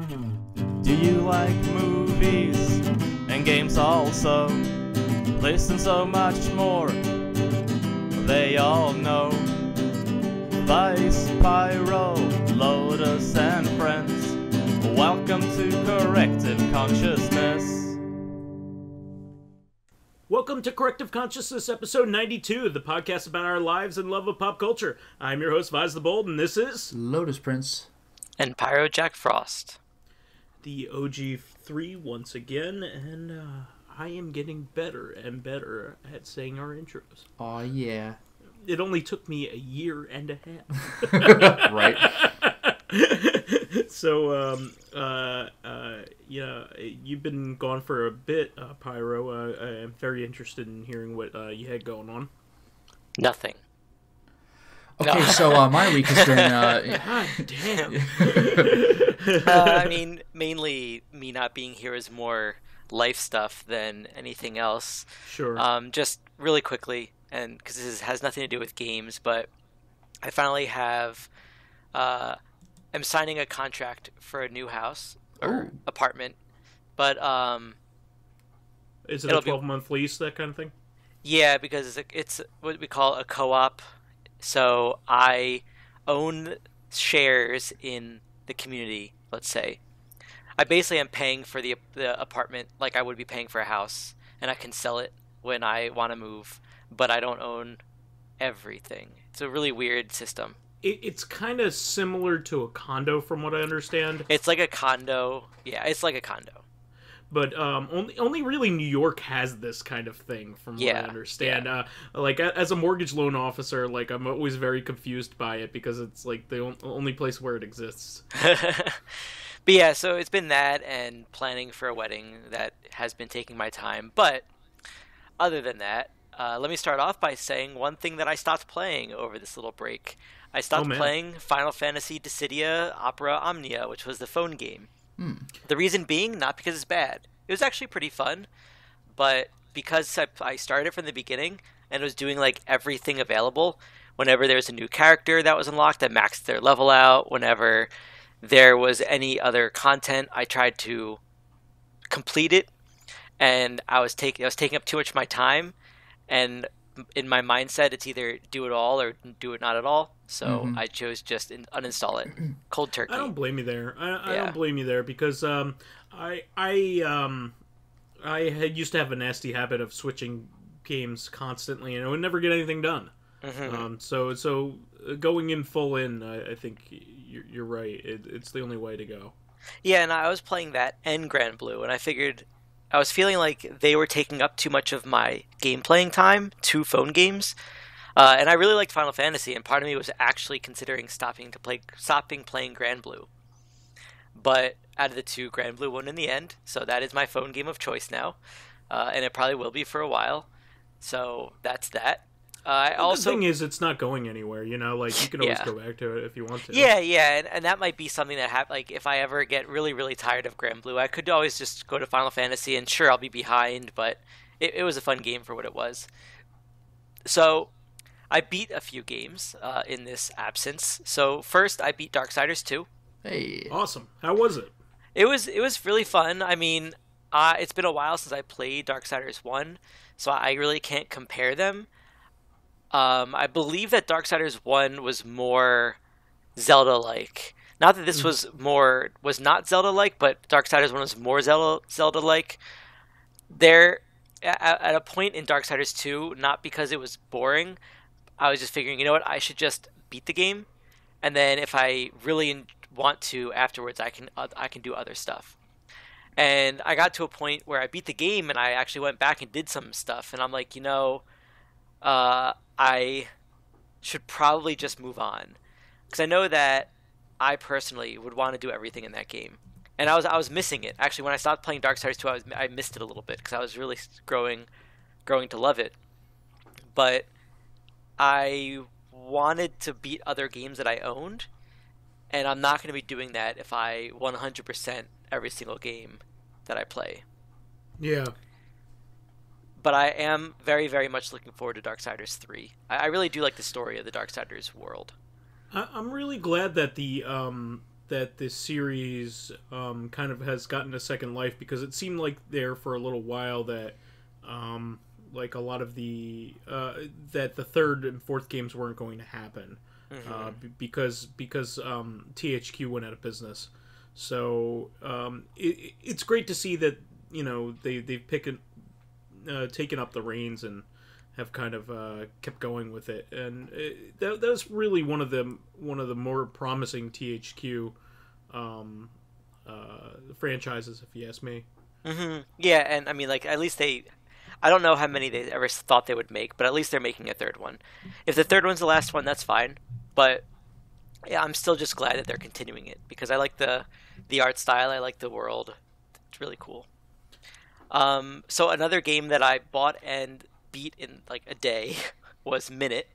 Do you like movies and games also? Listen, so much more they all know. Vice, Pyro, Lotus, and friends, welcome to Corrective Consciousness. Welcome to Corrective Consciousness, episode 92, the podcast about our lives and love of pop culture. I'm your host, vysethebold, and this is... Lotus Prince. And PyroJackFrost. The OG3 once again, and I am getting better and better at saying our intros. Aw, yeah. It only took me a year and a half. Right. So, you've been gone for a bit, Pyro. I'm very interested in hearing what you had going on. Nothing. Okay, so my week has been... God damn. I mean, mainly me not being here is more life stuff than anything else. Sure. Just really quickly, and because this has nothing to do with games, but I finally have... I'm signing a contract for a new house or apartment, but is it a 12-month lease, that kind of thing? Yeah, because it's what we call a co-op. So I own shares in the community. Let's say I basically am paying for the apartment like I would be paying for a house, and I can sell it when I want to move, but I don't own everything. It's a really weird system. It's kind of similar to a condo, from what I understand. It's like a condo. Yeah, it's like a condo. But only really New York has this kind of thing, from what I understand. Yeah. Like, as a mortgage loan officer, like, I'm always very confused by it, because it's, like, the only place where it exists. But yeah, so it's been that, and planning for a wedding that has been taking my time. But other than that, let me start off by saying one thing that I stopped playing over this little break. I stopped playing Final Fantasy Dissidia Opera Omnia, which was the phone game. The reason being, not because it's bad. It was actually pretty fun, but because I started from the beginning and was doing like everything available. Whenever there was a new character that was unlocked, I maxed their level out. Whenever there was any other content, I tried to complete it, and I was taking up too much of my time. And in my mindset, it's either do it all or do it not at all. So I chose just uninstall it, cold turkey. I don't blame you there. I don't blame you there, because I had used to have a nasty habit of switching games constantly, and I would never get anything done. So going in full in, I think you're right. It's the only way to go. Yeah, and I was playing that and Grand Blue, and I figured I was feeling like they were taking up too much of my game playing time, 2 phone games. And I really liked Final Fantasy, and part of me was actually considering stopping playing Grand Blue. But out of the 2, Grand Blue won in the end, so that is my phone game of choice now, and it probably will be for a while. So that's that. The thing is, it's not going anywhere. You know, like, you can always go back to it if you want to. Yeah, and that might be something that like if I ever get really, really tired of Grand Blue, I could always just go to Final Fantasy, and sure, I'll be behind, but it was a fun game for what it was. So I beat a few games in this absence. So first, I beat Darksiders 2. Hey. Awesome. How was it? It was really fun. I mean, it's been a while since I played Darksiders 1, so I really can't compare them. I believe that Darksiders 1 was more Zelda-like. Not that this was not Zelda-like, but Darksiders 1 was more Zelda-like. There, at a point in Darksiders 2, not because it was boring, I was just figuring, you know what, I should just beat the game, and then if I really want to afterwards, I can do other stuff. And I got to a point where I beat the game, and I actually went back and did some stuff, and I'm like, you know, I should probably just move on, because I know that I personally would want to do everything in that game, and I was missing it. Actually, when I stopped playing Darksiders 2, I missed it a little bit because I was really growing to love it. But I wanted to beat other games that I owned, and I'm not going to be doing that if I 100% every single game that I play. Yeah. But I am very, very much looking forward to Darksiders 3. I really do like the story of the Darksiders world. I'm really glad that the that this series kind of has gotten a second life, because it seemed like there for a little while that like a lot of the that the third and fourth games weren't going to happen because THQ went out of business. So it's great to see that, you know, they've taken up the reins and have kind of kept going with it, and that's really one of the more promising THQ franchises, if you ask me. Yeah, and I mean, like, at least I don't know how many they ever thought they would make, but at least they're making a third one. If the third one's the last one, that's fine. But yeah, I'm still just glad that they're continuing it, because I like the art style, I like the world. It's really cool. So another game that I bought and beat in like a day was Minit.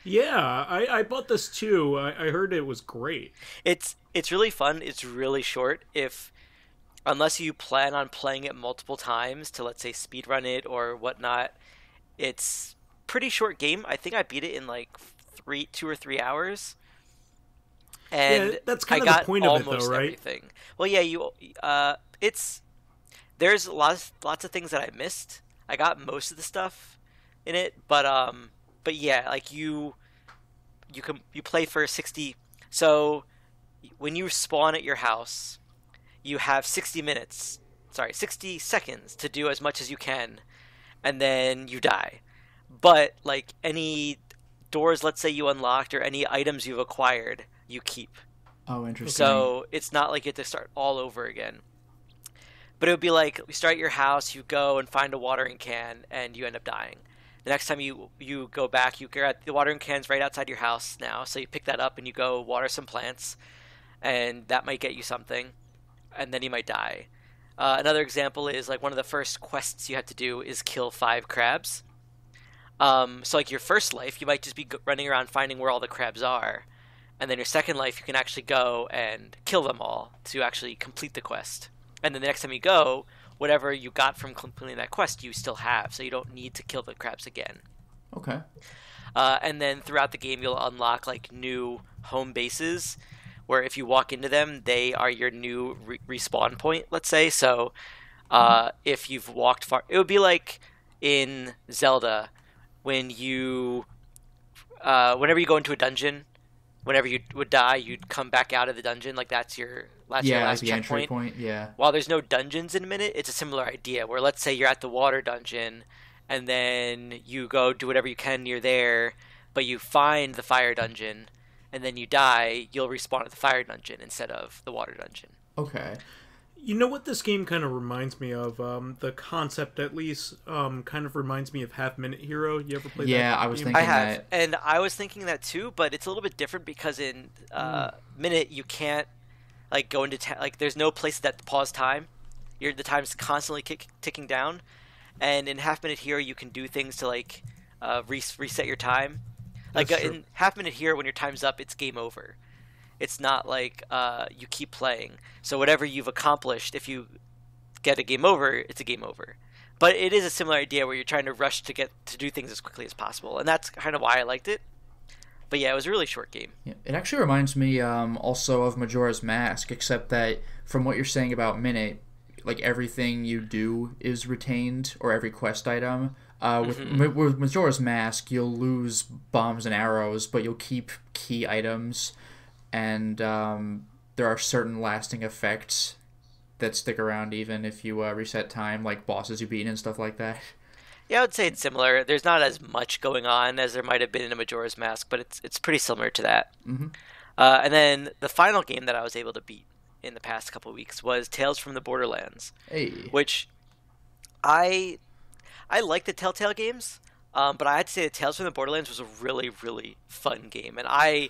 Yeah, I bought this too. I heard it was great. It's really fun. It's really short. Unless you plan on playing it multiple times to, let's say, speedrun it or whatnot, it's pretty short game. I think I beat it in like 2 or 3 hours. And yeah, that's kind of the point of it, though, right? Everything. Well, yeah, there's lots of things that I missed. I got most of the stuff in it, but yeah, like you play for 60. So when you spawn at your house, you have 60 seconds to do as much as you can, and then you die. But like any doors, let's say, you unlocked, or any items you've acquired, you keep. Oh, interesting. So it's not like you have to start all over again. But it would be like, you start at your house, you go and find a watering can, and you end up dying. The next time you go back, you're at the watering can's right outside your house now, so you pick that up and you go water some plants, and that might get you something, and then you might die. Another example is, like, one of the first quests you have to do is kill 5 crabs. So like your first life, you might just be running around finding where all the crabs are, and then your second life, you can actually go and kill them all to actually complete the quest. And then the next time you go, whatever you got from completing that quest, you still have, so you don't need to kill the crabs again. Okay. And then throughout the game, you'll unlock like new home bases, where if you walk into them, they are your new respawn point, let's say. So if you've walked far, it would be like in Zelda, when whenever you go into a dungeon, whenever you would die, you'd come back out of the dungeon. Like that's your last like checkpoint. Entry point, yeah. While there's no dungeons in Minit, it's a similar idea, where let's say you're at the water dungeon, and then you go do whatever you can near there, but you find the fire dungeon, and then you die, you'll respawn at the fire dungeon instead of the water dungeon. Okay. You know what this game kind of reminds me of? The concept, at least, kind of reminds me of Half Minute Hero. You ever played that? Yeah, I was game? thinking I have, that. and I was thinking that too, but it's a little bit different because in Minute you can't like go into like there's no place that pause time. The time's constantly ticking down, and in Half Minute Hero you can do things to like reset your time. Like in Half Minute Hero, when your time's up, it's game over. It's not like you keep playing. So whatever you've accomplished, if you get a game over, it's a game over. But it is a similar idea where you're trying to rush to do things as quickly as possible, and that's kind of why I liked it. But yeah, it was a really short game. Yeah, it actually reminds me also of Majora's Mask, except that from what you're saying about Minute, like everything you do is retained, or every quest item. With Majora's Mask, you'll lose bombs and arrows, but you'll keep key items, and there are certain lasting effects that stick around even if you reset time, like bosses you beat and stuff like that. Yeah, I would say it's similar. There's not as much going on as there might have been in a Majora's Mask, but it's pretty similar to that. Mm-hmm. And then the final game that I was able to beat in the past couple of weeks was Tales from the Borderlands, which I like the Telltale games, but I had to say that Tales from the Borderlands was a really, really fun game, and I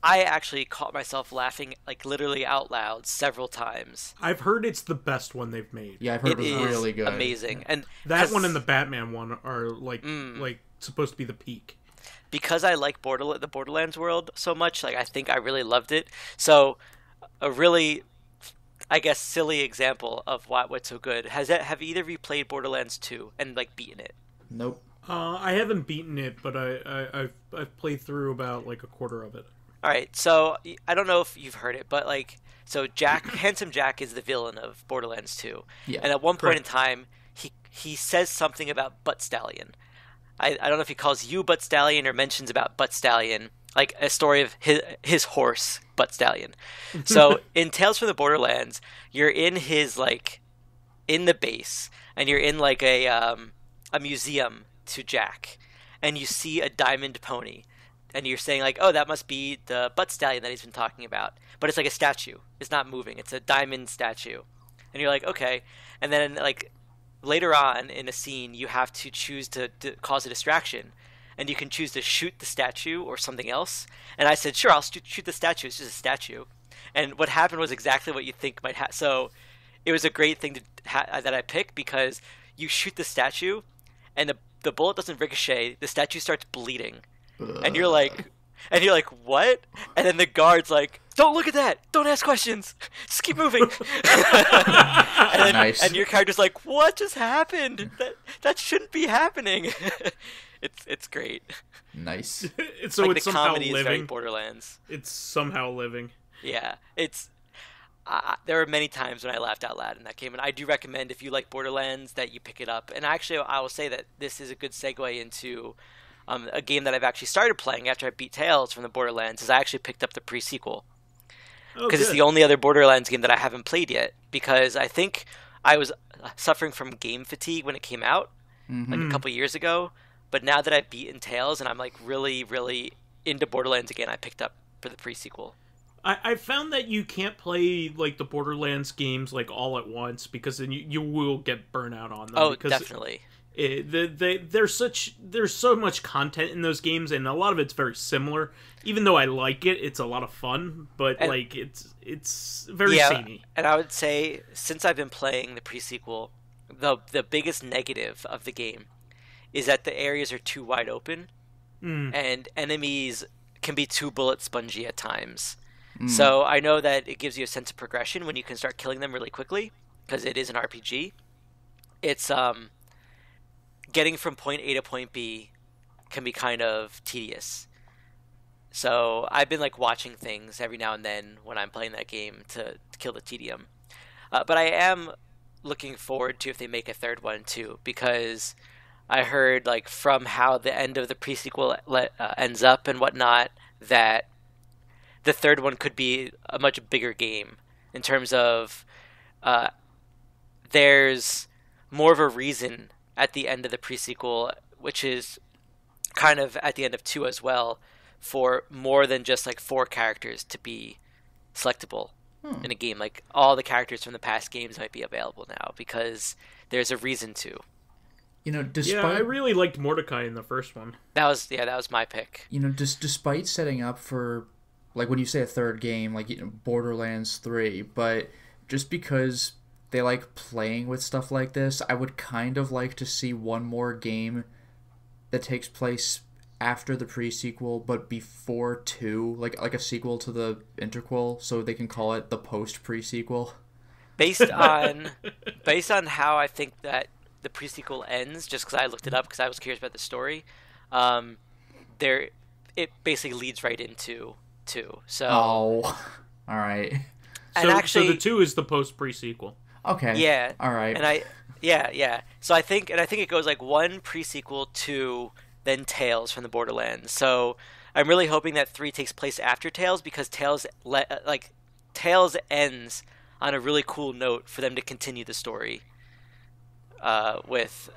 actually caught myself laughing like literally out loud several times. I've heard it's the best one they've made. Yeah, I've heard it was really good. Amazing. And that one and the Batman one are like supposed to be the peak. Because I like the Borderlands world so much, like I think I really loved it. So a really, I guess, silly example of what's so good. Have either of you played Borderlands 2 and like beaten it? Nope. I haven't beaten it, but I've played through about like a quarter of it. All right, so I don't know if you've heard it, but like, so Jack, Handsome Jack, is the villain of Borderlands 2, Yeah. and at one point in time, he says something about Butt Stallion. I don't know if he calls you Butt Stallion or mentions about Butt Stallion, like a story of his horse, Butt Stallion. So in Tales from the Borderlands, you're in his like in the base, and you're in like a museum to Jack, and you see a diamond pony. And you're saying, like, oh, that must be the Butt Stallion that he's been talking about. But it's like a statue. It's not moving. It's a diamond statue. And you're like, okay. And then, like, later on in a scene, you have to choose to cause a distraction. And you can choose to shoot the statue or something else. And I said, sure, I'll shoot the statue. It's just a statue. And what happened was exactly what you think might happen. So it was a great thing that I picked, because you shoot the statue, and the bullet doesn't ricochet. The statue starts bleeding. And you're like, what? And then the guard's like, don't look at that. Don't ask questions. Just keep moving. Nice. And your character's like, what just happened? That shouldn't be happening. It's great. Nice. So like, it's the somehow comedy living. is very Borderlands. It's somehow living. Yeah, it's. There were many times when I laughed out loud in that game, and I do recommend, if you like Borderlands, that you pick it up. And actually, I will say that this is a good segue into a game that I've actually started playing after I beat Tales from the Borderlands. Is I actually picked up the Presequel, because it's the only other Borderlands game that I haven't played yet. Because I think I was suffering from game fatigue when it came out, like a couple years ago. But now that I've beaten Tales and I'm like really, really into Borderlands again, I picked up for the Presequel. I found that you can't play like the Borderlands games like all at once, because then you will get burnout on them. Oh, because definitely. There's so much content in those games, and a lot of it's very similar. Even though I like it, it's a lot of fun, but like it's very samey. And I would say, since I've been playing the Presequel, the biggest negative of the game is that the areas are too wide open, and enemies can be too bullet spongy at times. So I know that it gives you a sense of progression when you can start killing them really quickly, because it is an RPG. It's getting from point A to point B can be kind of tedious. So I've been like watching things every now and then when I'm playing that game to kill the tedium. But I am looking forward to if they make a third one too, because I heard like from how the end of the Presequel ends up and whatnot, that the third one could be a much bigger game in terms of there's more of a reason at the end of the Presequel, which is kind of at the end of 2 as well, for more than just like 4 characters to be selectable in a game. Like all the characters from the past games might be available now, because there's a reason to. You know, despite... Yeah, I really liked Mordecai in the first one. That was my pick. You know, despite setting up for, like, when you say a third game, like, you know, Borderlands 3, but just because they like playing with stuff like this, I would kind of like to see one more game that takes place after the Presequel, but before 2, like a sequel to the interquel, so they can call it the post-Presequel. Based on how I think that the Presequel ends, just because I looked it up because I was curious about the story, it basically leads right into 2. So all right. And actually, so the 2 is the post-Presequel. Okay. Yeah. All right. And yeah. So I think it goes like 1 Presequel, 2, then Tales from the Borderlands. So I'm really hoping that 3 takes place after Tales, because Tales ends on a really cool note for them to continue the story with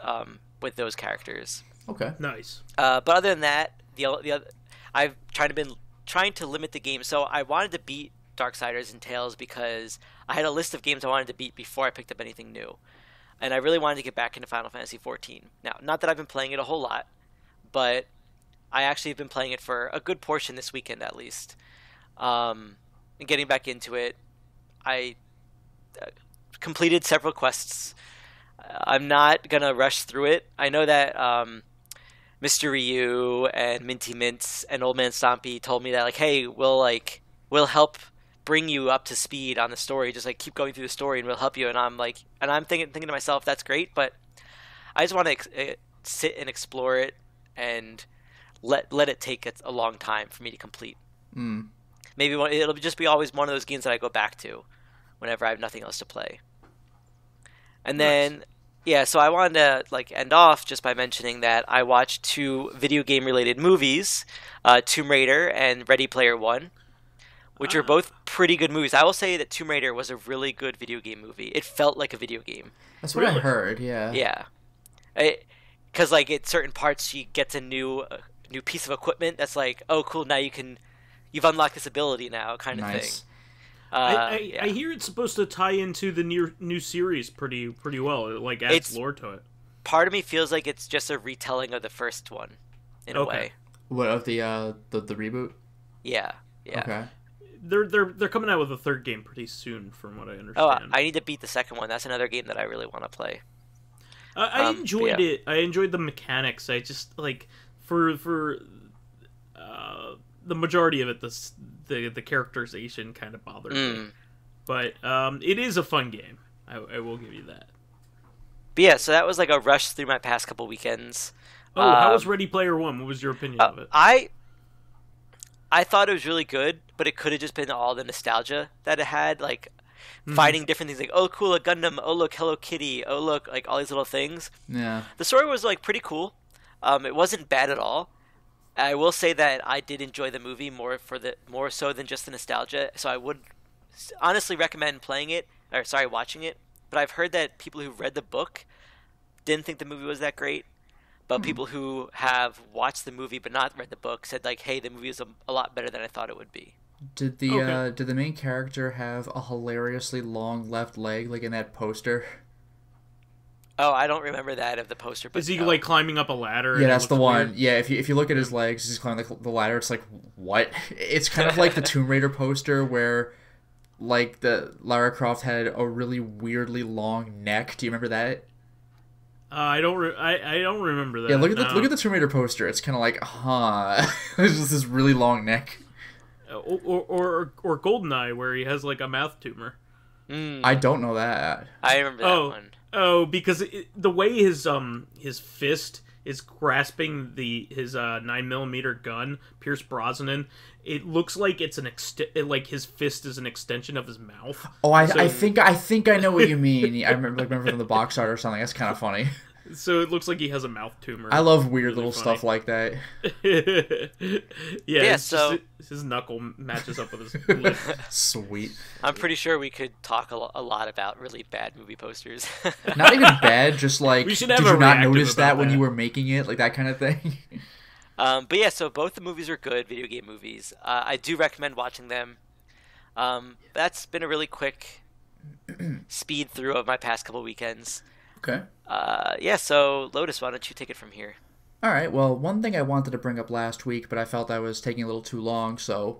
those characters. Okay. Nice. But other than that, the other, I've been trying to limit the game. So I wanted to beat Darksiders and Tales because I had a list of games I wanted to beat before I picked up anything new. And I really wanted to get back into Final Fantasy XIV. Now, not that I've been playing it a whole lot, but I actually have been playing it for a good portion this weekend at least. And getting back into it, I completed several quests. I'm not going to rush through it. I know that Mr. Ryu and Minty Mints and Old Man Stompy told me that, like, hey, we'll help bring you up to speed on the story. Just like keep going through the story and we'll help you. And I'm like, and I'm thinking to myself, that's great, but I just want to sit and explore it and let it take a long time for me to complete. maybe it'll just be always one of those games that I go back to whenever I have nothing else to play. And then, yeah, so I wanted to like end off just by mentioning that I watched 2 video game related movies, Tomb Raider and Ready Player One, which are both pretty good movies. I will say that Tomb Raider was a really good video game movie. It felt like a video game. That's what I heard. Yeah. Yeah, because like at certain parts she gets a new piece of equipment that's like, oh cool, now you've unlocked this ability now, kind of thing. I hear it's supposed to tie into the new series pretty well. It like adds lore to it. Part of me feels like it's just a retelling of the first one, in a way. What of the reboot? Yeah. Okay. They're coming out with a 3rd game pretty soon, from what I understand. Oh, I need to beat the 2nd one. That's another game that I really want to play. I enjoyed it. I enjoyed the mechanics. I just like for the majority of it, the characterization kind of bothered me. But it is a fun game. I will give you that. But yeah, so that was like a rush through my past couple weekends. Oh, how was Ready Player One? What was your opinion of it? I thought it was really good, but it could have just been all the nostalgia that it had, like finding different things, like, oh cool, a Gundam, oh look, Hello Kitty, oh look, like all these little things. Yeah. The story was like pretty cool. It wasn't bad at all. I will say that I did enjoy the movie more so than just the nostalgia. So I would honestly recommend watching it. But I've heard that people who read the book didn't think the movie was that great. But people who have watched the movie but not read the book said like, hey, the movie is a lot better than I thought it would be. Did the main character have a hilariously long left leg like in that poster? Oh, I don't remember that of the poster. But is he like climbing up a ladder? Yeah, that's the one. Weird? Yeah, if you look at his legs, he's climbing the ladder. It's like, what? It's kind of like the Tomb Raider poster where, like, the Lara Croft had a really weirdly long neck. Do you remember that? I don't remember that. Yeah, look at the Tomb Raider poster. It's kind of like, there's just this really long neck. Or Goldeneye, where he has like a mouth tumor. I don't know that. I remember that one. Oh, because the way his fist is grasping his 9mm gun, Pierce Brosnan, it looks like it's like his fist is an extension of his mouth. Oh, I think I know what you mean. I remember from the box art or something. That's kind of funny. So it looks like he has a mouth tumor. I love weird little stuff like that. Yeah, so his knuckle matches up with his lip. Sweet. I'm pretty sure we could talk a lot about really bad movie posters. Not even bad, just like, did you not notice that when you were making it? Like that kind of thing. But yeah, so both the movies are good, video game movies. I do recommend watching them. That's been a really quick speed through of my past couple weekends. Okay. Yeah, so Lotus, why don't you take it from here? All right, well, one thing I wanted to bring up last week, but I felt I was taking a little too long, so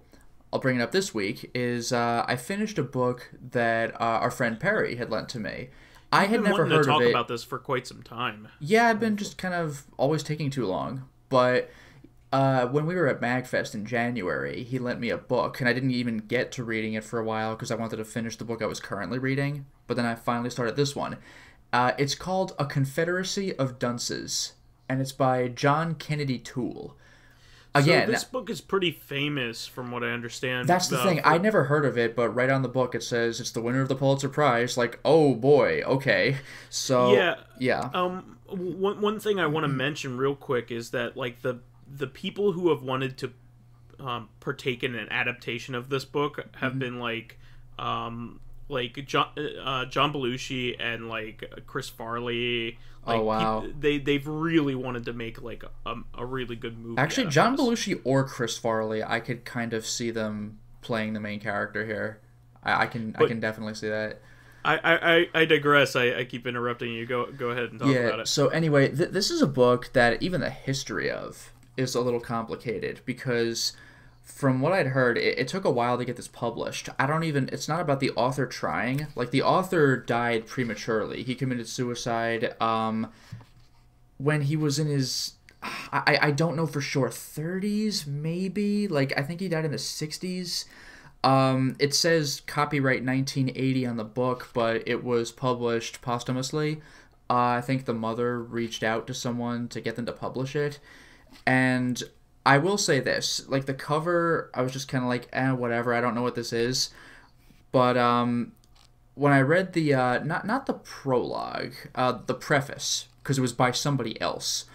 I'll bring it up this week, is I finished a book that our friend Perry had lent to me. I had never heard of it. I've been wanting to talk about this for quite some time. Yeah, I've been just kind of always taking too long, but when we were at MagFest in January, he lent me a book, and I didn't even get to reading it for a while because I wanted to finish the book I was currently reading, but then I finally started this one. It's called A Confederacy of Dunces, and it's by John Kennedy Toole. Again, so this book is pretty famous, from what I understand. That's the thing. I never heard of it, but right on the book it says it's the winner of the Pulitzer Prize. Like, oh boy, okay. So yeah. One thing I want to mention real quick is that like the people who have wanted to partake in an adaptation of this book have been like John Belushi and like Chris Farley. Like, oh wow! They've really wanted to make like a really good movie. Actually, John Belushi or Chris Farley, I could kind of see them playing the main character here. I can definitely see that. I digress. I keep interrupting you. Go ahead and talk about it. So anyway, this is a book that even the history of is a little complicated because from what I'd heard, it took a while to get this published. It's not about the author trying. Like, the author died prematurely. He committed suicide when he was in his, I don't know for sure, 30s maybe? Like, I think he died in the 60s. It says copyright 1980 on the book, but it was published posthumously. I think the mother reached out to someone to get them to publish it. And I will say this, like the cover, I was just kind of like, whatever, I don't know what this is. But when I read the not the prologue, the preface, because it was by somebody else.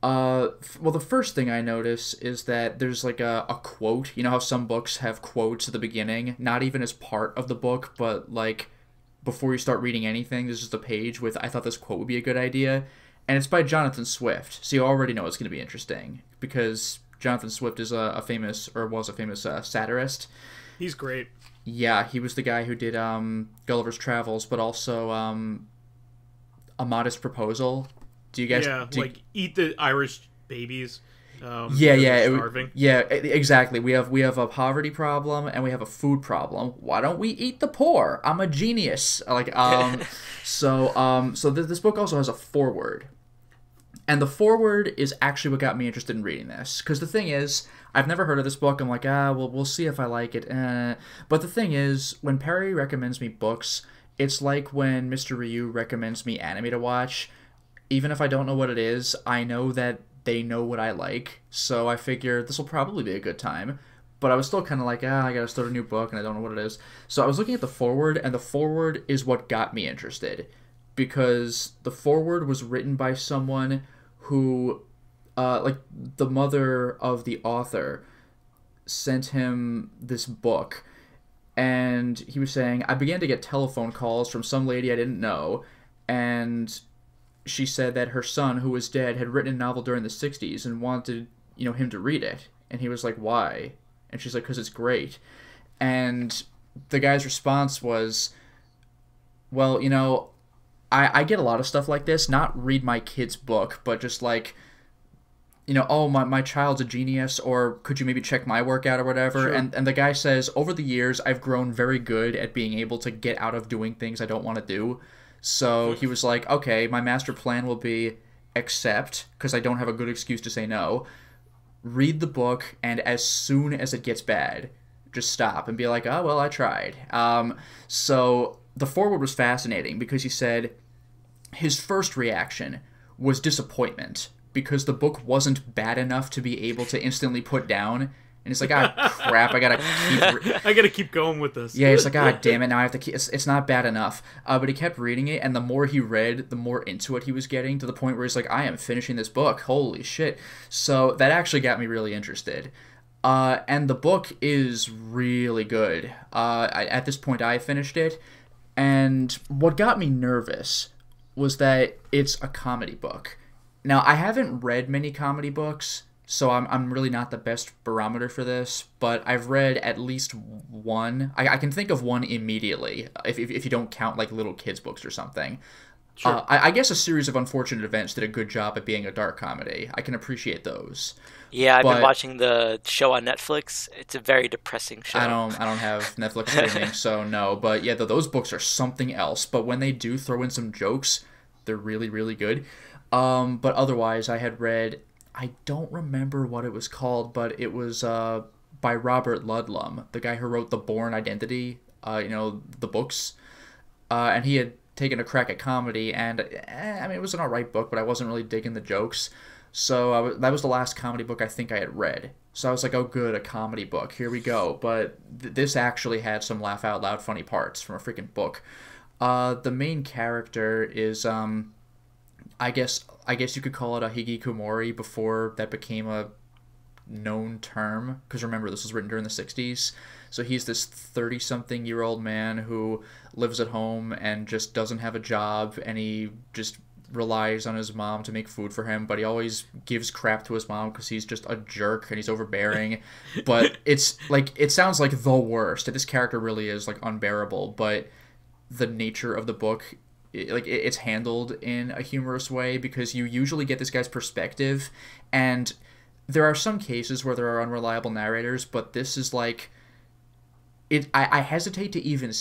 Well, the first thing I notice is that there's like a quote. You know how some books have quotes at the beginning, not even as part of the book, but like before you start reading anything, there's just a page with, I thought this quote would be a good idea. And it's by Jonathan Swift, so you already know it's going to be interesting, because Jonathan Swift is was a famous satirist. He's great. Yeah, he was the guy who did Gulliver's Travels, but also A Modest Proposal. Do you guys... Eat the Irish Babies. Starving. Exactly. We have a poverty problem and we have a food problem. Why don't we eat the poor? I'm a genius. So this book also has a foreword. And the foreword is actually what got me interested in reading this. Because the thing is, I've never heard of this book. I'm like, we'll see if I like it. But the thing is, when Perry recommends me books, it's like when Mr. Ryu recommends me anime to watch. Even if I don't know what it is, I know that they know what I like. So I figure this will probably be a good time. But I was still kind of like, I gotta start a new book and I don't know what it is. So I was looking at the foreword, and the foreword is what got me interested. Because the foreword was written by someone who, the mother of the author sent him this book. And he was saying, I began to get telephone calls from some lady I didn't know. And she said that her son, who was dead, had written a novel during the 60s and wanted, him to read it. And he was like, why? And she's like, because it's great. And the guy's response was, well, I get a lot of stuff like this, not read my kid's book, but just like, oh, my child's a genius, or could you maybe check my work out or whatever? Sure. And the guy says, over the years, I've grown very good at being able to get out of doing things I don't want to do. So he was like, okay, my master plan will be accept, because I don't have a good excuse to say no, read the book, and as soon as it gets bad, just stop and be like, oh, well, I tried. So the foreword was fascinating, because he said his first reaction was disappointment, because the book wasn't bad enough to be able to instantly put down. And it's like, crap, I gotta keep going with this. Yeah, it's like, damn it, now I have to keep... It's not bad enough. But he kept reading it, and the more he read, the more into it he was getting, to the point where he's like, I am finishing this book. Holy shit. So that actually got me really interested. And the book is really good. At this point, I finished it. And what got me nervous was that it's a comedy book. Now, I haven't read many comedy books, so I'm really not the best barometer for this, but I've read at least one. I can think of one immediately, if you don't count like little kids' books or something. Sure. I guess A Series of Unfortunate Events did a good job at being a dark comedy. I can appreciate those. Yeah, I've been watching the show on Netflix. It's a very depressing show. I don't have Netflix streaming, so no. But yeah, those books are something else. But when they do throw in some jokes, they're really, really good. But otherwise, I had read... I don't remember what it was called, but it was by Robert Ludlum, the guy who wrote The Bourne Identity, the books. And he had taken a crack at comedy, and it was an alright book, but I wasn't really digging the jokes. So that was the last comedy book I think I had read. So I was like, oh good, a comedy book, here we go. But this actually had some laugh-out-loud funny parts from a freaking book. The main character is... I guess you could call it a hikikomori before that became a known term, because remember, this was written during the 60s. So he's this 30-something-year-old man who lives at home and just doesn't have a job, and he just relies on his mom to make food for him, but he always gives crap to his mom because he's just a jerk and he's overbearing. But it's like, it sounds like the worst. This character really is like unbearable, but the nature of the book... it's handled in a humorous way, because you usually get this guy's perspective, and there are some cases where there are unreliable narrators, but this is like... I hesitate to even...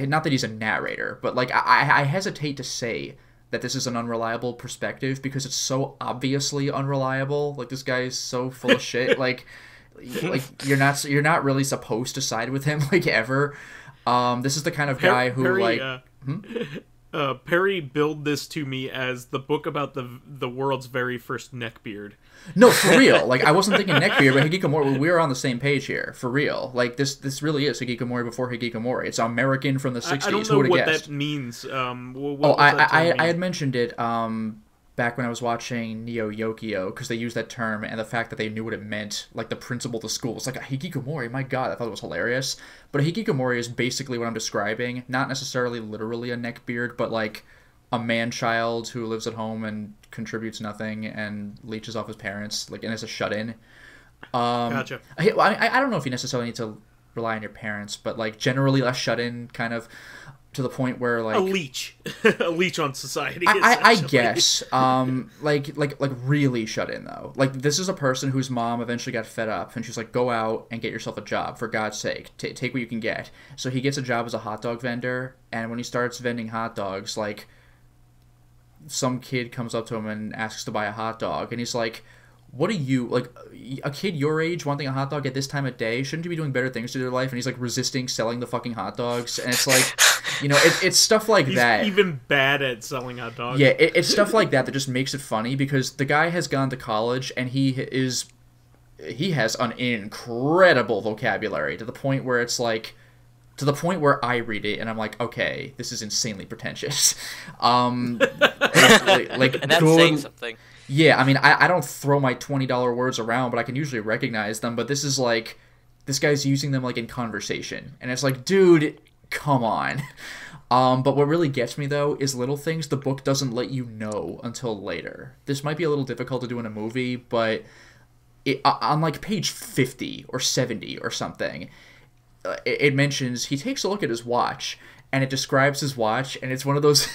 Not that he's a narrator, but like I hesitate to say that this is an unreliable perspective, because it's so obviously unreliable. Like, this guy is so full of shit. Like you're not really supposed to side with him, like, ever. This is the kind of guy who, Perry billed this to me as the book about the world's very first neckbeard. No, for real. Like, I wasn't thinking neckbeard, but Hikikomori, we were on the same page here. For real. Like, this really is Hikikomori before Hikikomori. It's American from the 60s. I don't know what that means. I had mentioned it back when I was watching Neo Yokio, because they used that term, and the fact that they knew what it meant, like the principal of the school. It's like, a hikikomori, my god, I thought it was hilarious. But a hikikomori is basically what I'm describing, not necessarily literally a neckbeard, but like a man-child who lives at home and contributes nothing and leeches off his parents, like, and is a shut-in. Gotcha. I don't know if you necessarily need to rely on your parents, but like generally a shut-in, kind of to the point where like a leech on society. I guess like really shut in though. Like, this is a person whose mom eventually got fed up and she's like, go out and get yourself a job, for God's sake. Take what you can get. So he gets a job as a hot dog vendor, and when he starts vending hot dogs, like, some kid comes up to him and asks to buy a hot dog, and he's like, what are you, like, a kid your age wanting a hot dog at this time of day? Shouldn't you be doing better things with your life? And he's like resisting selling the fucking hot dogs, and it's like, you know, it's stuff like that. He's even bad at selling hot dogs. Yeah, it's stuff like that just makes it funny, because the guy has gone to college and he has an incredible vocabulary to the point where it's like, to the point where I read it and I'm like, okay, this is insanely pretentious. And that's saying something. Yeah, I mean, I don't throw my $20 words around, but I can usually recognize them. But this is like, this guy's using them like in conversation, and it's like, dude, come on. But what really gets me though is little things the book doesn't let you know until later. This might be a little difficult to do in a movie, but on like page 50 or 70 or something, it mentions he takes a look at his watch. And it describes his watch, and it's one of those...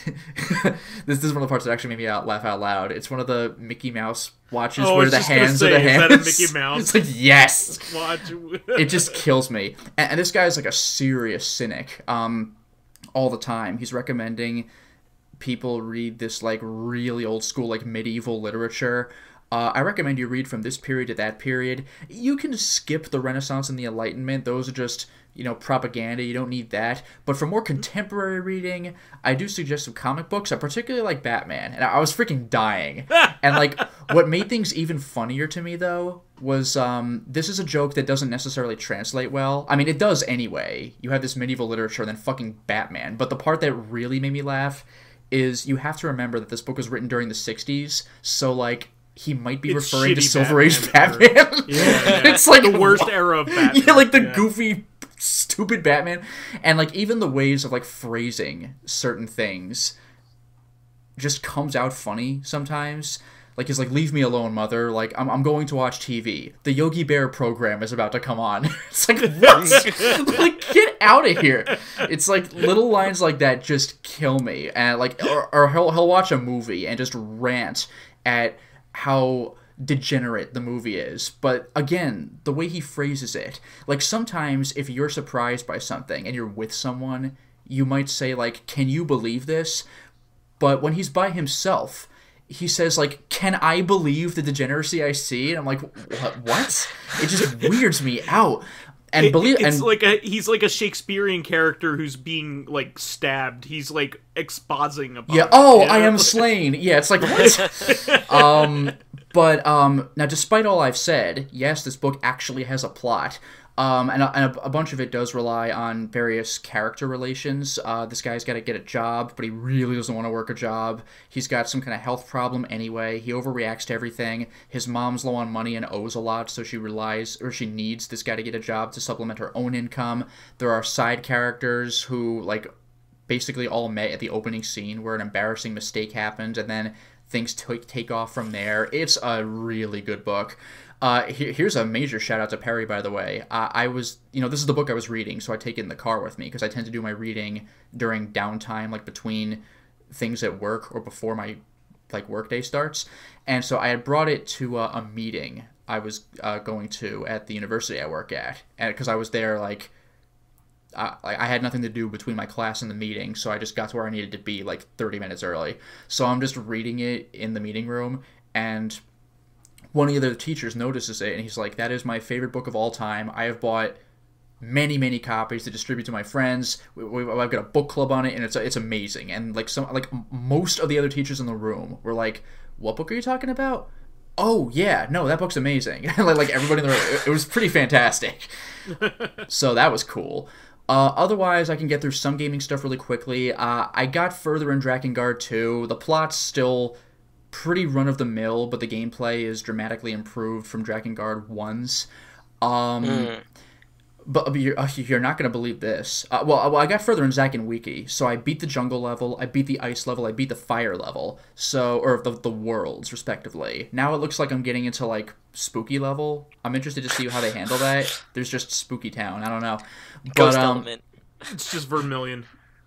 this is one of the parts that actually made me laugh out loud. It's one of the Mickey Mouse watches where the hands are the hands. Is that a Mickey Mouse? It's like, yes! Watch. It just kills me. And this guy's like a serious cynic all the time. He's recommending people read this like really old school, like medieval literature. I recommend you read from this period to that period. You can skip the Renaissance and the Enlightenment. Those are just, you know, propaganda. You don't need that. But for more contemporary reading, I do suggest some comic books. I particularly like Batman. And I was freaking dying. And, like, what made things even funnier to me, though, was this is a joke that doesn't necessarily translate well. I mean, it does anyway. You have this medieval literature and then fucking Batman. But the part that really made me laugh is you have to remember that this book was written during the 60s. So, like, he might be referring to Silver Age Batman. Yeah. It's like the worst era of Batman. Yeah, like the goofy, stupid Batman. And like even the ways of like phrasing certain things just comes out funny sometimes. Like he's like, leave me alone, mother. Like, I'm going to watch TV. The Yogi Bear program is about to come on. It's like, what? Like, get out of here. It's like little lines like that just kill me. And like, or he'll watch a movie and just rant at how degenerate the movie is. But again, the way he phrases it, like sometimes if you're surprised by something and you're with someone, you might say like, can you believe this? But when he's by himself, he says like, can I believe the degeneracy I see? And I'm like, what? It just weirds me out. And he's like a Shakespearean character who's being like stabbed. He's like exposing about. Yeah. Oh, I am slain. Yeah. It's like what? But now, despite all I've said, yes, this book actually has a plot. And a bunch of it does rely on various character relations. This guy's got to get a job, but he really doesn't want to work a job. He's got some kind of health problem anyway. He overreacts to everything. His mom's low on money and owes a lot, so she she needs this guy to get a job to supplement her own income. There are side characters who, like, basically all met at the opening scene where an embarrassing mistake happened, and then things take off from there. It's a really good book. Here's a major shout out to Perry, by the way. This is the book I was reading, so I take it in the car with me because I tend to do my reading during downtime, like between things at work or before my work day starts. And so I had brought it to a meeting I was going to at the university I work at, and because I was there I had nothing to do between my class and the meeting, so I just got to where I needed to be 30 minutes early. So I'm just reading it in the meeting room, and one of the other teachers notices it, and he's like, that is my favorite book of all time. I have bought many copies to distribute to my friends. I've got a book club on it, and it's amazing. And like most of the other teachers in the room were like, "What book are you talking about?" "Oh yeah, no, that book's amazing." like everybody in the room, it was pretty fantastic. So that was cool. Otherwise, I can get through some gaming stuff really quickly. I got further in Drakengard 2. The plot's still pretty run-of-the-mill, but the gameplay is dramatically improved from Drakengard 1's. But you're not going to believe this. Well, I got further in Zack Wiki, so I beat the jungle level, I beat the ice level, I beat the fire level, or the worlds, respectively. Now it looks like I'm getting into, like, spooky level. I'm interested to see how they handle that. There's just Spooky Town, I don't know. Ghost element. It's just Vermilion.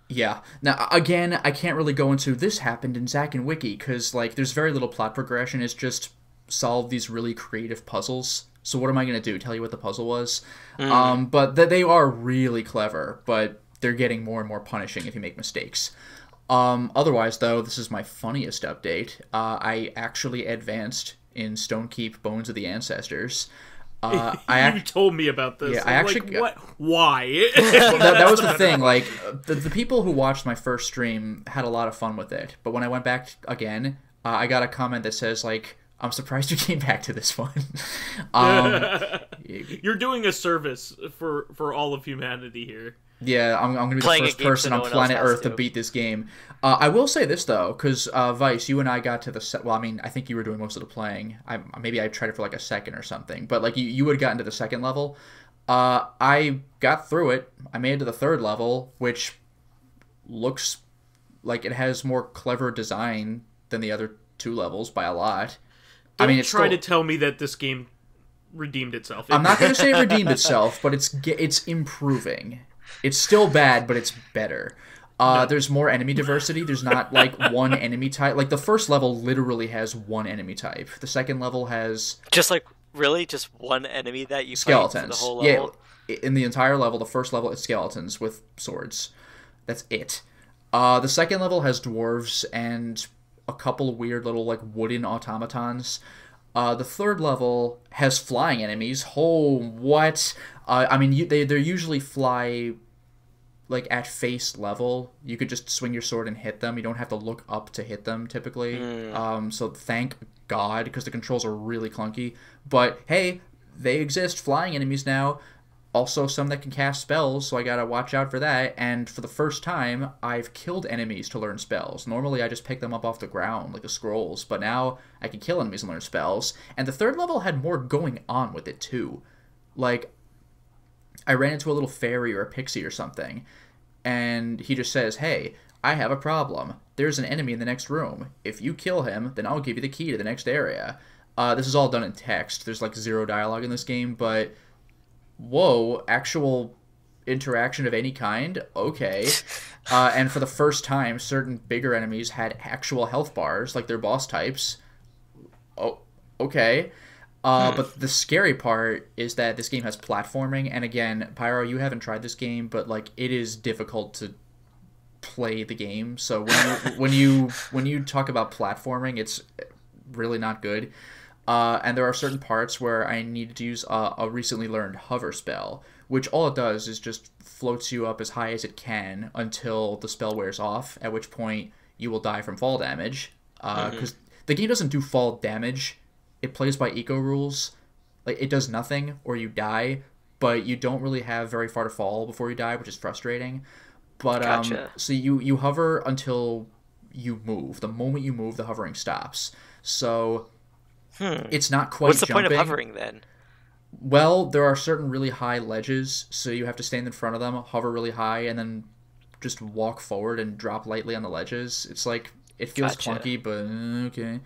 Yeah. Now, again, I can't really go into this happened in Zack Wiki, because, like, there's very little plot progression. It's just solve these really creative puzzles. So what am I going to do? Tell you what the puzzle was? But they are really clever, but they're getting more and more punishing if you make mistakes. Otherwise, though, this is my funniest update. I actually advanced in Stonekeep Bones of the Ancestors. You told me about this. Yeah, I actually... Like, what? Why? Well, that was the thing. Like, the people who watched my first stream had a lot of fun with it. But when I went back again, I got a comment that says, like, "I'm surprised you came back to this one." You're doing a service for all of humanity here. Yeah, I'm going to be the first person on planet Earth to beat this game. I will say this, though, because, Vice, you and I got to the... Well, I mean, I think you were doing most of the playing. Maybe I tried it for, like, a second or something. But, like, you had gotten to the second level. I got through it. I made it to the third level, which looks like it has more clever design than the other two levels by a lot. Don't try to tell me that this game redeemed itself. I'm not going to say it redeemed itself, but it's improving. It's still bad, but it's better. There's more enemy diversity. There's not, like, one enemy type. Like, the first level literally has one enemy type. The second level has... Just, like, really? Just one enemy that you skeletons. Fight for the whole level? Yeah, in the entire level, the first level is skeletons with swords. That's it. The second level has dwarves and a couple weird little, like, wooden automatons. The third level has flying enemies. Oh, what? I mean, they're usually fly, like, at face level. You could just swing your sword and hit them. You don't have to look up to hit them, typically. So thank God, because the controls are really clunky. But, hey, they exist. Flying enemies now. Also, some that can cast spells, so I gotta watch out for that. And for the first time, I've killed enemies to learn spells. Normally, I just pick them up off the ground, like the scrolls. But now, I can kill enemies and learn spells. And the third level had more going on with it, too. Like, I ran into a little fairy or a pixie or something. And he just says, "Hey, I have a problem. There's an enemy in the next room. If you kill him, then I'll give you the key to the next area." This is all done in text. There's, like, 0 dialogue in this game, but... Whoa, actual interaction of any kind? Okay. And for the first time, certain bigger enemies had actual health bars, like their boss types. Oh, okay. But the scary part is that this game has platforming, and again, Pyro, you haven't tried this game, but, like, it is difficult to play the game. So when you talk about platforming, it's really not good. And there are certain parts where I needed to use a recently learned hover spell, which all it does is just floats you up as high as it can until the spell wears off, at which point you will die from fall damage. Because the game doesn't do fall damage. It plays by eco rules. Like, it does nothing, or you die, but you don't really have very far to fall before you die, which is frustrating. But Gotcha. So you hover until you move. The moment you move, the hovering stops. So... It's not quite What's the jumping. point of hovering, then? Well, there are certain really high ledges, so you have to stand in front of them, hover really high, and then just walk forward and drop lightly on the ledges. It's like, it feels clunky, but okay.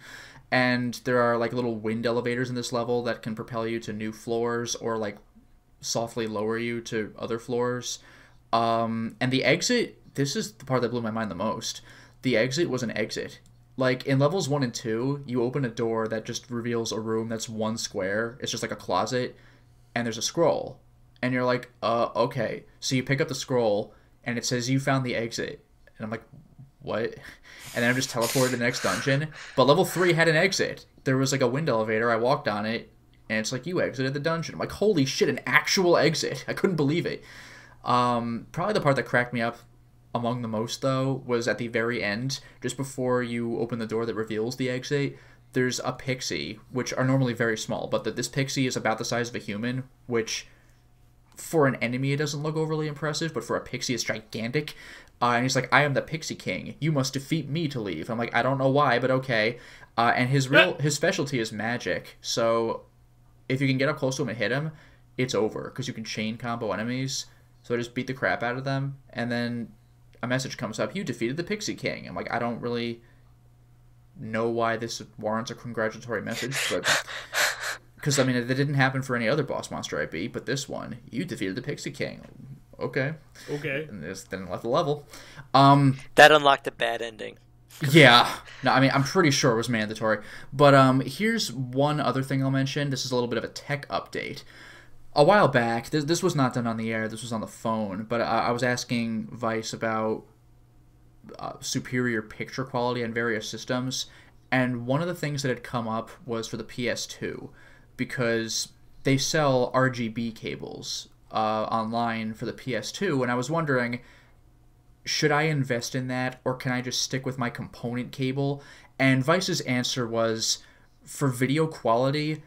And there are, like, little wind elevators in this level that can propel you to new floors or, like, softly lower you to other floors. And the exit, this is the part that blew my mind the most. The exit was an exit. Like, in levels 1 and 2, you open a door that just reveals a room that's one square. It's just like a closet, and there's a scroll. And you're like, okay. So you pick up the scroll, and it says you found the exit. And I'm like, what? And then I'm just teleported to the next dungeon. But level 3 had an exit. There was, like, a wind elevator. I walked on it, and it's like, you exited the dungeon. I'm like, holy shit, an actual exit. I couldn't believe it. Probably the part that cracked me up among the most, though, was at the very end, just before you open the door that reveals the exit, there's a pixie, which are normally very small, but this pixie is about the size of a human, which for an enemy it doesn't look overly impressive, but for a pixie it's gigantic. And he's like, I am the Pixie King. You must defeat me to leave. I'm like, I don't know why, but okay. And his specialty is magic, so if you can get up close to him and hit him, it's over, because you can chain combo enemies. So I just beat the crap out of them, and then a message comes up, you defeated the Pixie King. I'm like, I don't really know why this warrants a congratulatory message, but because I mean, it didn't happen for any other boss monster I beat, but this one, you defeated the Pixie King. Okay. And then left the level. That unlocked a bad ending. Yeah. No, I mean, I'm pretty sure it was mandatory. But here's one other thing I'll mention. This is a little bit of a tech update. A while back, this was not done on the air, this was on the phone, but I was asking Vice about superior picture quality on various systems, and one of the things that had come up was for the PS2, because they sell RGB cables online for the PS2, and I was wondering, should I invest in that, or can I just stick with my component cable? And Vice's answer was, for video quality,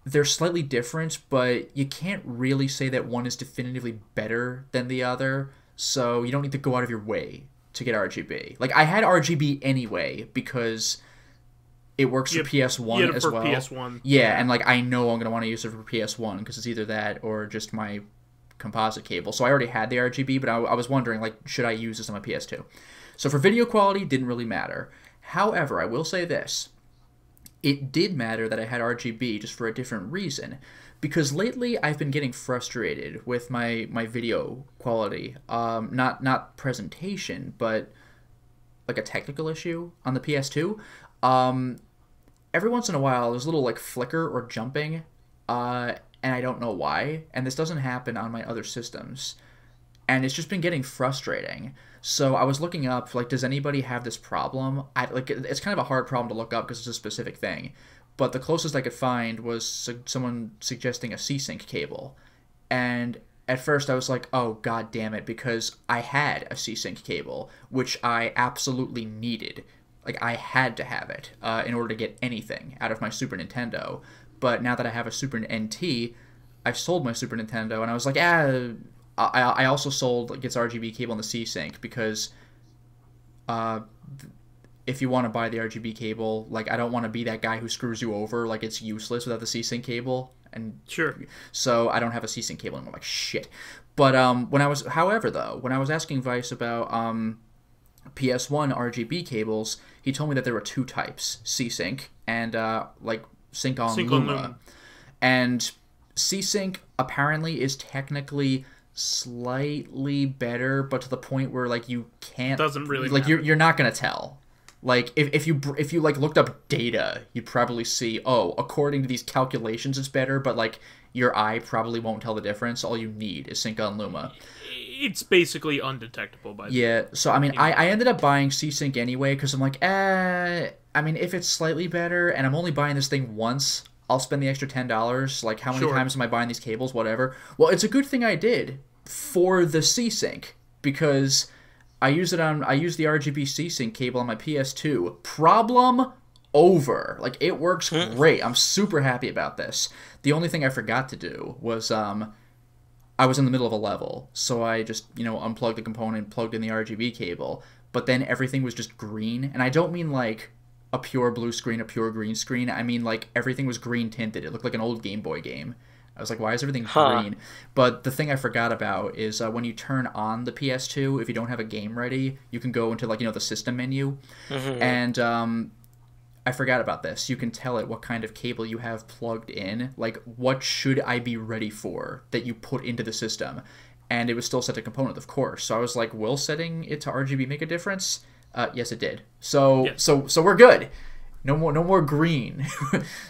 they're slightly different, but you can't really say that one is definitively better than the other, so you don't need to go out of your way to get RGB. Like, I had RGB anyway, because it works for PS1 as well. PS1. Yeah, and like, I know I'm going to want to use it for PS1, because it's either that or just my composite cable. So I already had the RGB, but I was wondering, like, should I use this on my PS2? So for video quality, didn't really matter. However, I will say this. It did matter that I had RGB, just for a different reason. Because lately, I've been getting frustrated with my video quality. Not presentation, but like a technical issue on the PS2. Every once in a while, there's a little like flicker or jumping, and I don't know why. And this doesn't happen on my other systems. And it's just been getting frustrating. So I was looking up, like, does anybody have this problem? It's kind of a hard problem to look up because it's a specific thing. But the closest I could find was someone suggesting a C-Sync cable. And at first I was like, oh, god damn it, because I had a C-Sync cable, which I absolutely needed. Like, I had to have it in order to get anything out of my Super Nintendo. But now that I have a Super NT, I sold my Super Nintendo, and I was like, I also sold its RGB cable in the C-Sync, because if you want to buy the RGB cable, like, I don't want to be that guy who screws you over, like, it's useless without the C-Sync cable. And sure. So I don't have a C-Sync cable, and I'm like, shit. But however, when I was asking Vice about PS1 RGB cables, he told me that there were two types, C-Sync and like Sync on Luma. And C-Sync apparently is technically slightly better, but to the point where, like, you can't, doesn't really like, matter. you're not gonna tell. Like, if you like looked up data, you'd probably see, oh, according to these calculations it's better, but like, your eye probably won't tell the difference. All you need is Sync on Luma. It's basically undetectable by yeah, so I mean, I ended up buying C-Sync anyway, because I'm like, I mean, if it's slightly better, and I'm only buying this thing once, I'll spend the extra $10. Like, how many times am I buying these cables? Whatever. Well, it's a good thing I did for the C-Sync, because I use the RGB C-Sync cable on my PS2. Problem over. Like, it works great. I'm super happy about this. The only thing I forgot to do was I was in the middle of a level, so I just, unplugged the component, plugged in the RGB cable, but then everything was just green, and I don't mean like a pure blue screen, a pure green screen. I mean, like, everything was green tinted. It looked like an old Game Boy game. I was like, why is everything green? But the thing I forgot about is when you turn on the PS2, if you don't have a game ready, you can go into, like, the system menu. Mm-hmm. And I forgot about this. You can tell it what kind of cable you have plugged in. Like, what should I be ready for that you put into the system? And it was still set to component, of course. So I was like, will setting it to RGB make a difference? Yes, it did. So we're good. No more green.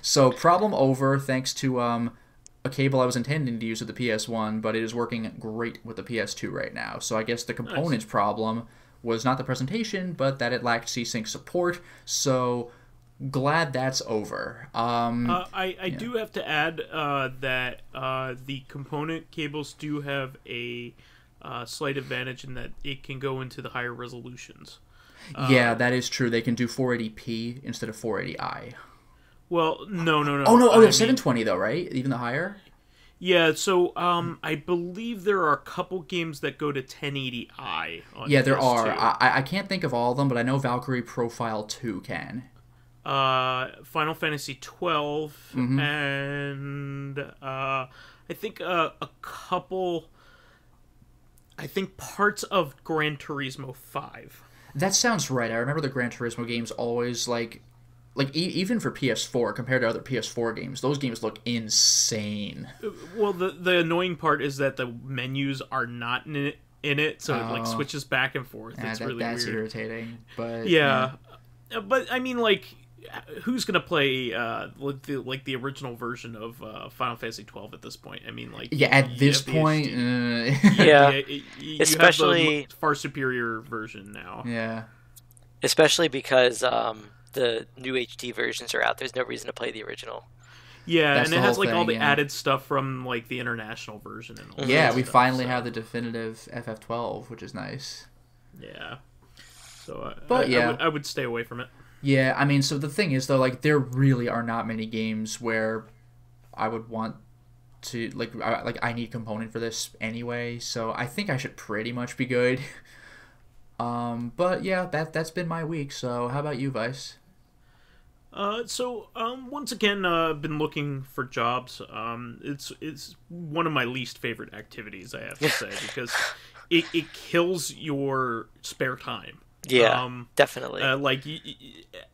So problem over, thanks to a cable I was intending to use with the PS1, but it is working great with the PS2 right now. So I guess the components problem was not the presentation, but that it lacked C-Sync support. So glad that's over. I do have to add that the component cables do have a slight advantage in that it can go into the higher resolutions. Yeah, that is true. They can do 480p instead of 480i. Well, no. Oh, no. Oh, 720, though, right? Even the higher? Yeah, so I believe there are a couple games that go to 1080i on Yeah, there PS2. are. I can't think of all of them, but I know Valkyrie Profile 2 can. Final Fantasy 12, and I think a couple... I think parts of Gran Turismo 5. That sounds right. I remember the Gran Turismo games always, even for PS4, compared to other PS4 games, those games look insane. Well, the annoying part is that the menus are not in it, so it switches back and forth. It's really weird. That's irritating. But yeah. But I mean, who's gonna play the original version of Final Fantasy 12 at this point? I mean, at this point, you especially have the far superior version now. Yeah, especially because the new HD versions are out. There's no reason to play the original. Yeah, That's and it has thing, all the added stuff from the international version and all. Yeah, we finally have the definitive FF12, which is nice. Yeah. So, but I would stay away from it. Yeah, I mean, so the thing is, though, there really are not many games where I would want to, I need component for this anyway, so I think I should pretty much be good. But yeah, that's been my week, so how about you, Vice? Once again, I've been looking for jobs. It's one of my least favorite activities, I have to say, because it kills your spare time. Yeah, definitely.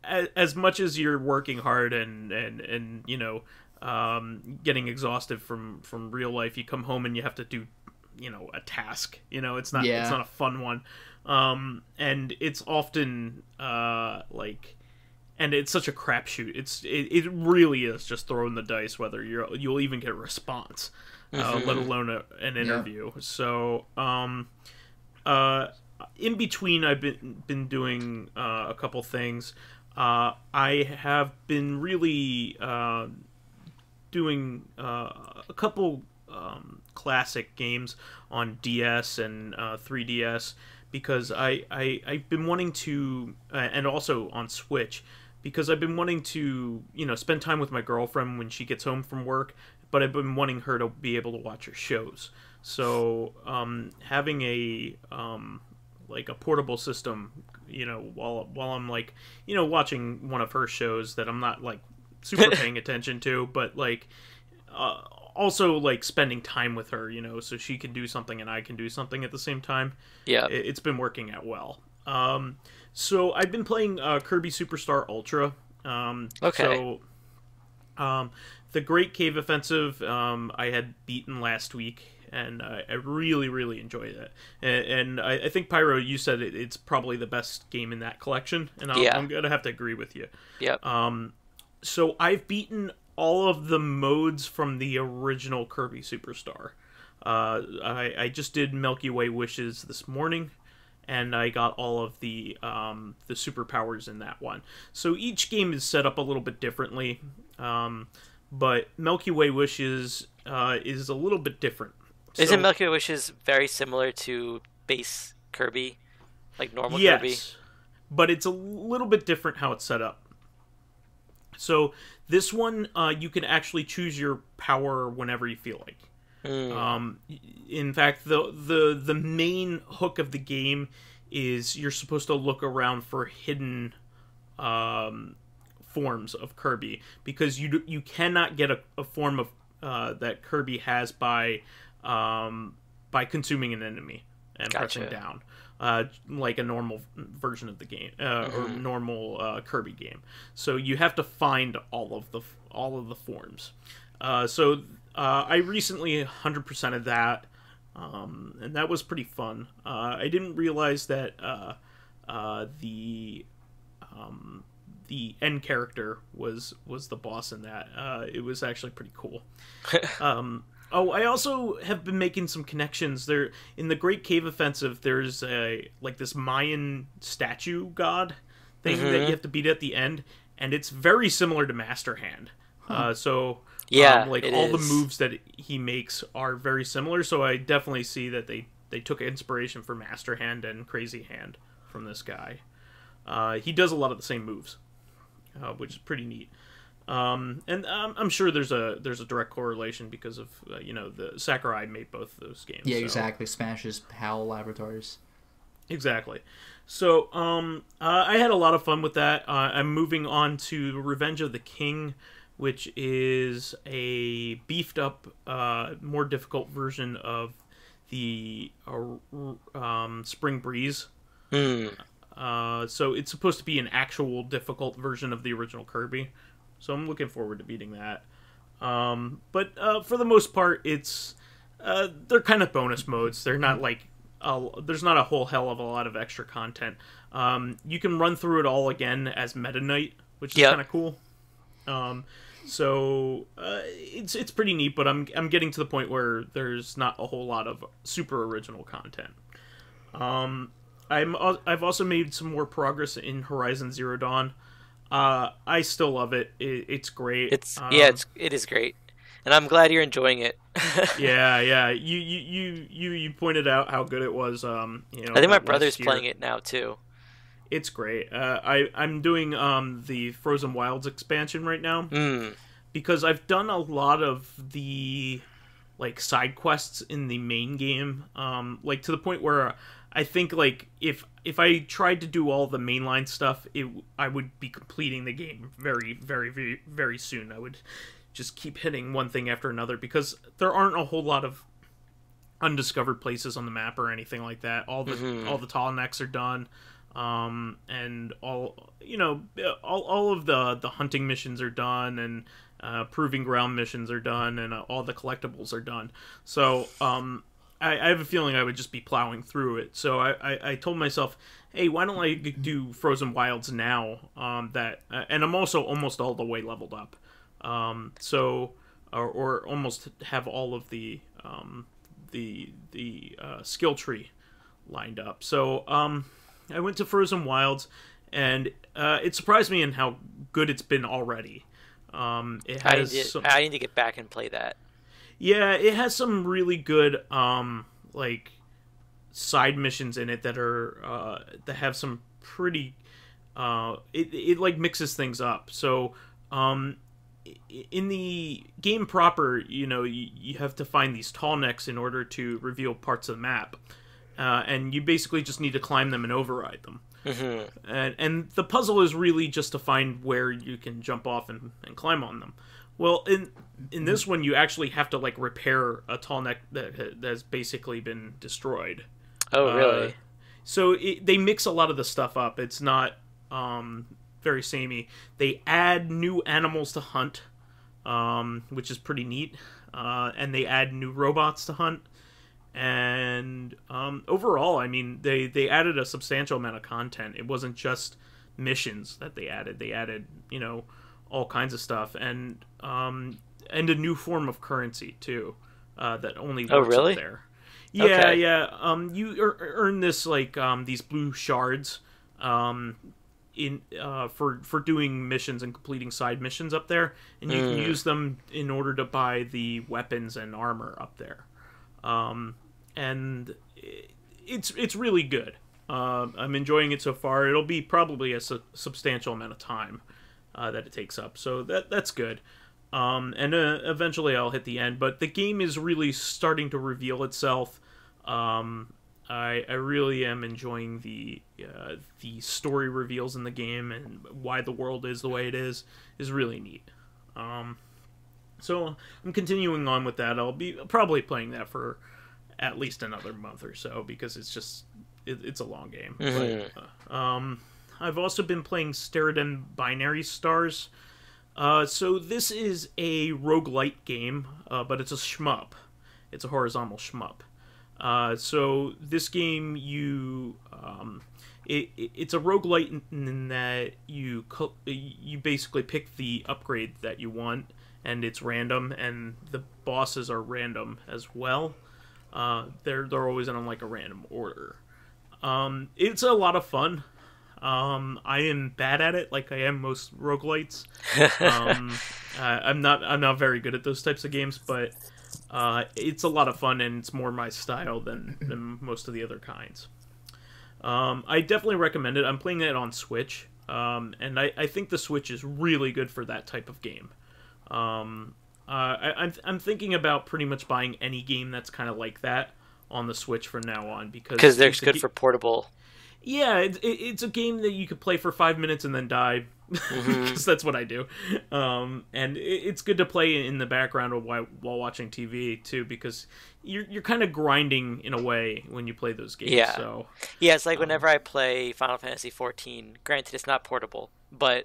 As much as you're working hard and getting exhausted from real life, you come home and you have to do, a task. It's not a fun one. And it's often and it's such a crapshoot. It really is just throwing the dice whether you'll even get a response, let alone an interview. Yeah. So, in between, I've been doing a couple things. I have been really doing a couple classic games on DS and 3DS because I've been wanting to, and also on Switch, because I've been wanting to, spend time with my girlfriend when she gets home from work, but I've been wanting her to be able to watch her shows. So having a portable system, while I'm watching one of her shows that I'm not super paying attention to, but also spending time with her, so she can do something and I can do something at the same time. Yeah, it's been working out well. So I've been playing Kirby Super Star Ultra. Okay. So the Great Cave Offensive I had beaten last week. And I really, really enjoyed it. And I think, Pyro, you said it's probably the best game in that collection. And I'm going to have to agree with you. Yep. So I've beaten all of the modes from the original Kirby Superstar. I just did Milky Way Wishes this morning. And I got all of the superpowers in that one. So each game is set up a little bit differently. But Milky Way Wishes is a little bit different. Isn't Milky Way Wishes very similar to base Kirby? Normal Kirby? Yes, but it's a little bit different how it's set up. So this one, you can actually choose your power whenever you feel like. In fact, the main hook of the game is you're supposed to look around for hidden forms of Kirby, because you cannot get a form of that Kirby has by consuming an enemy and pressing down, like a normal version of the game or normal Kirby game. So you have to find all of the forms. So I recently 100%ed that, and that was pretty fun. I didn't realize that the end character was the boss in that. It was actually pretty cool. I also have been making some connections there in the Great Cave Offensive. There's this Mayan statue god thing that you have to beat at the end, and it's very similar to Master Hand. So Yeah, like it all the is. moves that he makes are very similar. So I definitely see that they took inspiration from Master Hand and Crazy Hand from this guy. He does a lot of the same moves, which is pretty neat. And I'm sure there's a direct correlation because of the Sakurai made both of those games. Yeah, so. exactly. Smashes HAL Laboratories. Exactly. So I had a lot of fun with that. I'm moving on to Revenge of the King, which is a beefed up, more difficult version of the Spring Breeze. So it's supposed to be an actual difficult version of the original Kirby. So I'm looking forward to beating that. But for the most part, it's they're kind of bonus modes. They're not like there's not a whole hell of a lot of extra content. You can run through it all again as Meta Knight, which is kind of cool. So it's pretty neat. But I'm getting to the point where there's not a whole lot of super original content. I've also made some more progress in Horizon Zero Dawn. I still love it. It's great. It is great, and I'm glad you're enjoying it. yeah. You pointed out how good it was. I think my brother's playing it now too. It's great. I'm doing the Frozen Wilds expansion right now because I've done a lot of the like side quests in the main game. Like to the point where I think like if I tried to do all the mainline stuff, I would be completing the game very, very, very, very soon. I would just keep hitting one thing after another because there aren't a whole lot of undiscovered places on the map or anything like that. All the tall necks are done, and all of the hunting missions are done, and proving ground missions are done, and all the collectibles are done. So I have a feeling I would just be plowing through it. So I told myself, hey, why don't I do Frozen Wilds now? And I'm also almost all the way leveled up. Or almost have all of the skill tree lined up. So I went to Frozen Wilds, and it surprised me in how good it's been already. I need to get back and play that. Yeah, it has some really good like side missions in it that are that have some pretty it like mixes things up. So in the game proper, you have to find these tall necks in order to reveal parts of the map, and you basically just need to climb them and override them. And the puzzle is really just to find where you can jump off and climb on them. Well, in this one, you actually have to like repair a tall neck that has basically been destroyed. Oh, really? So they mix a lot of the stuff up. It's not very samey. They add new animals to hunt, which is pretty neat. And they add new robots to hunt. And overall, I mean, they added a substantial amount of content. It wasn't just missions that they added. They added, all kinds of stuff, and a new form of currency too, that only works up there. Yeah, okay. Yeah. You earn this like these blue shards for doing missions and completing side missions up there, and you can use them in order to buy the weapons and armor up there. And it's really good. I'm enjoying it so far. It'll be probably a substantial amount of time that it takes up, so that's good. And eventually I'll hit the end, but the game is really starting to reveal itself. I really am enjoying the story reveals in the game, and why the world is the way it is really neat. So I'm continuing on with that. I'll be probably playing that for at least another month or so, because it's just it's a long game. But, I've also been playing Stereden Binary Stars. So this is a roguelite game, but it's a shmup. It's a horizontal shmup. So this game, it's a roguelite in that you basically pick the upgrade that you want, and it's random, and the bosses are random as well. They're always in like a random order. It's a lot of fun. I am bad at it, like I am most roguelites. I'm not very good at those types of games, but it's a lot of fun, and it's more my style than most of the other kinds. I definitely recommend it. I'm playing it on Switch, and I think the Switch is really good for that type of game. I'm thinking about pretty much buying any game that's kind of like that on the Switch from now on, because they're good for portable. Yeah, it's a game that you could play for 5 minutes and then die, because that's what I do. And it's good to play in the background while watching TV too, because you're kind of grinding in a way when you play those games. Yeah, so yeah, it's like whenever I play Final Fantasy XIV. Granted, it's not portable, but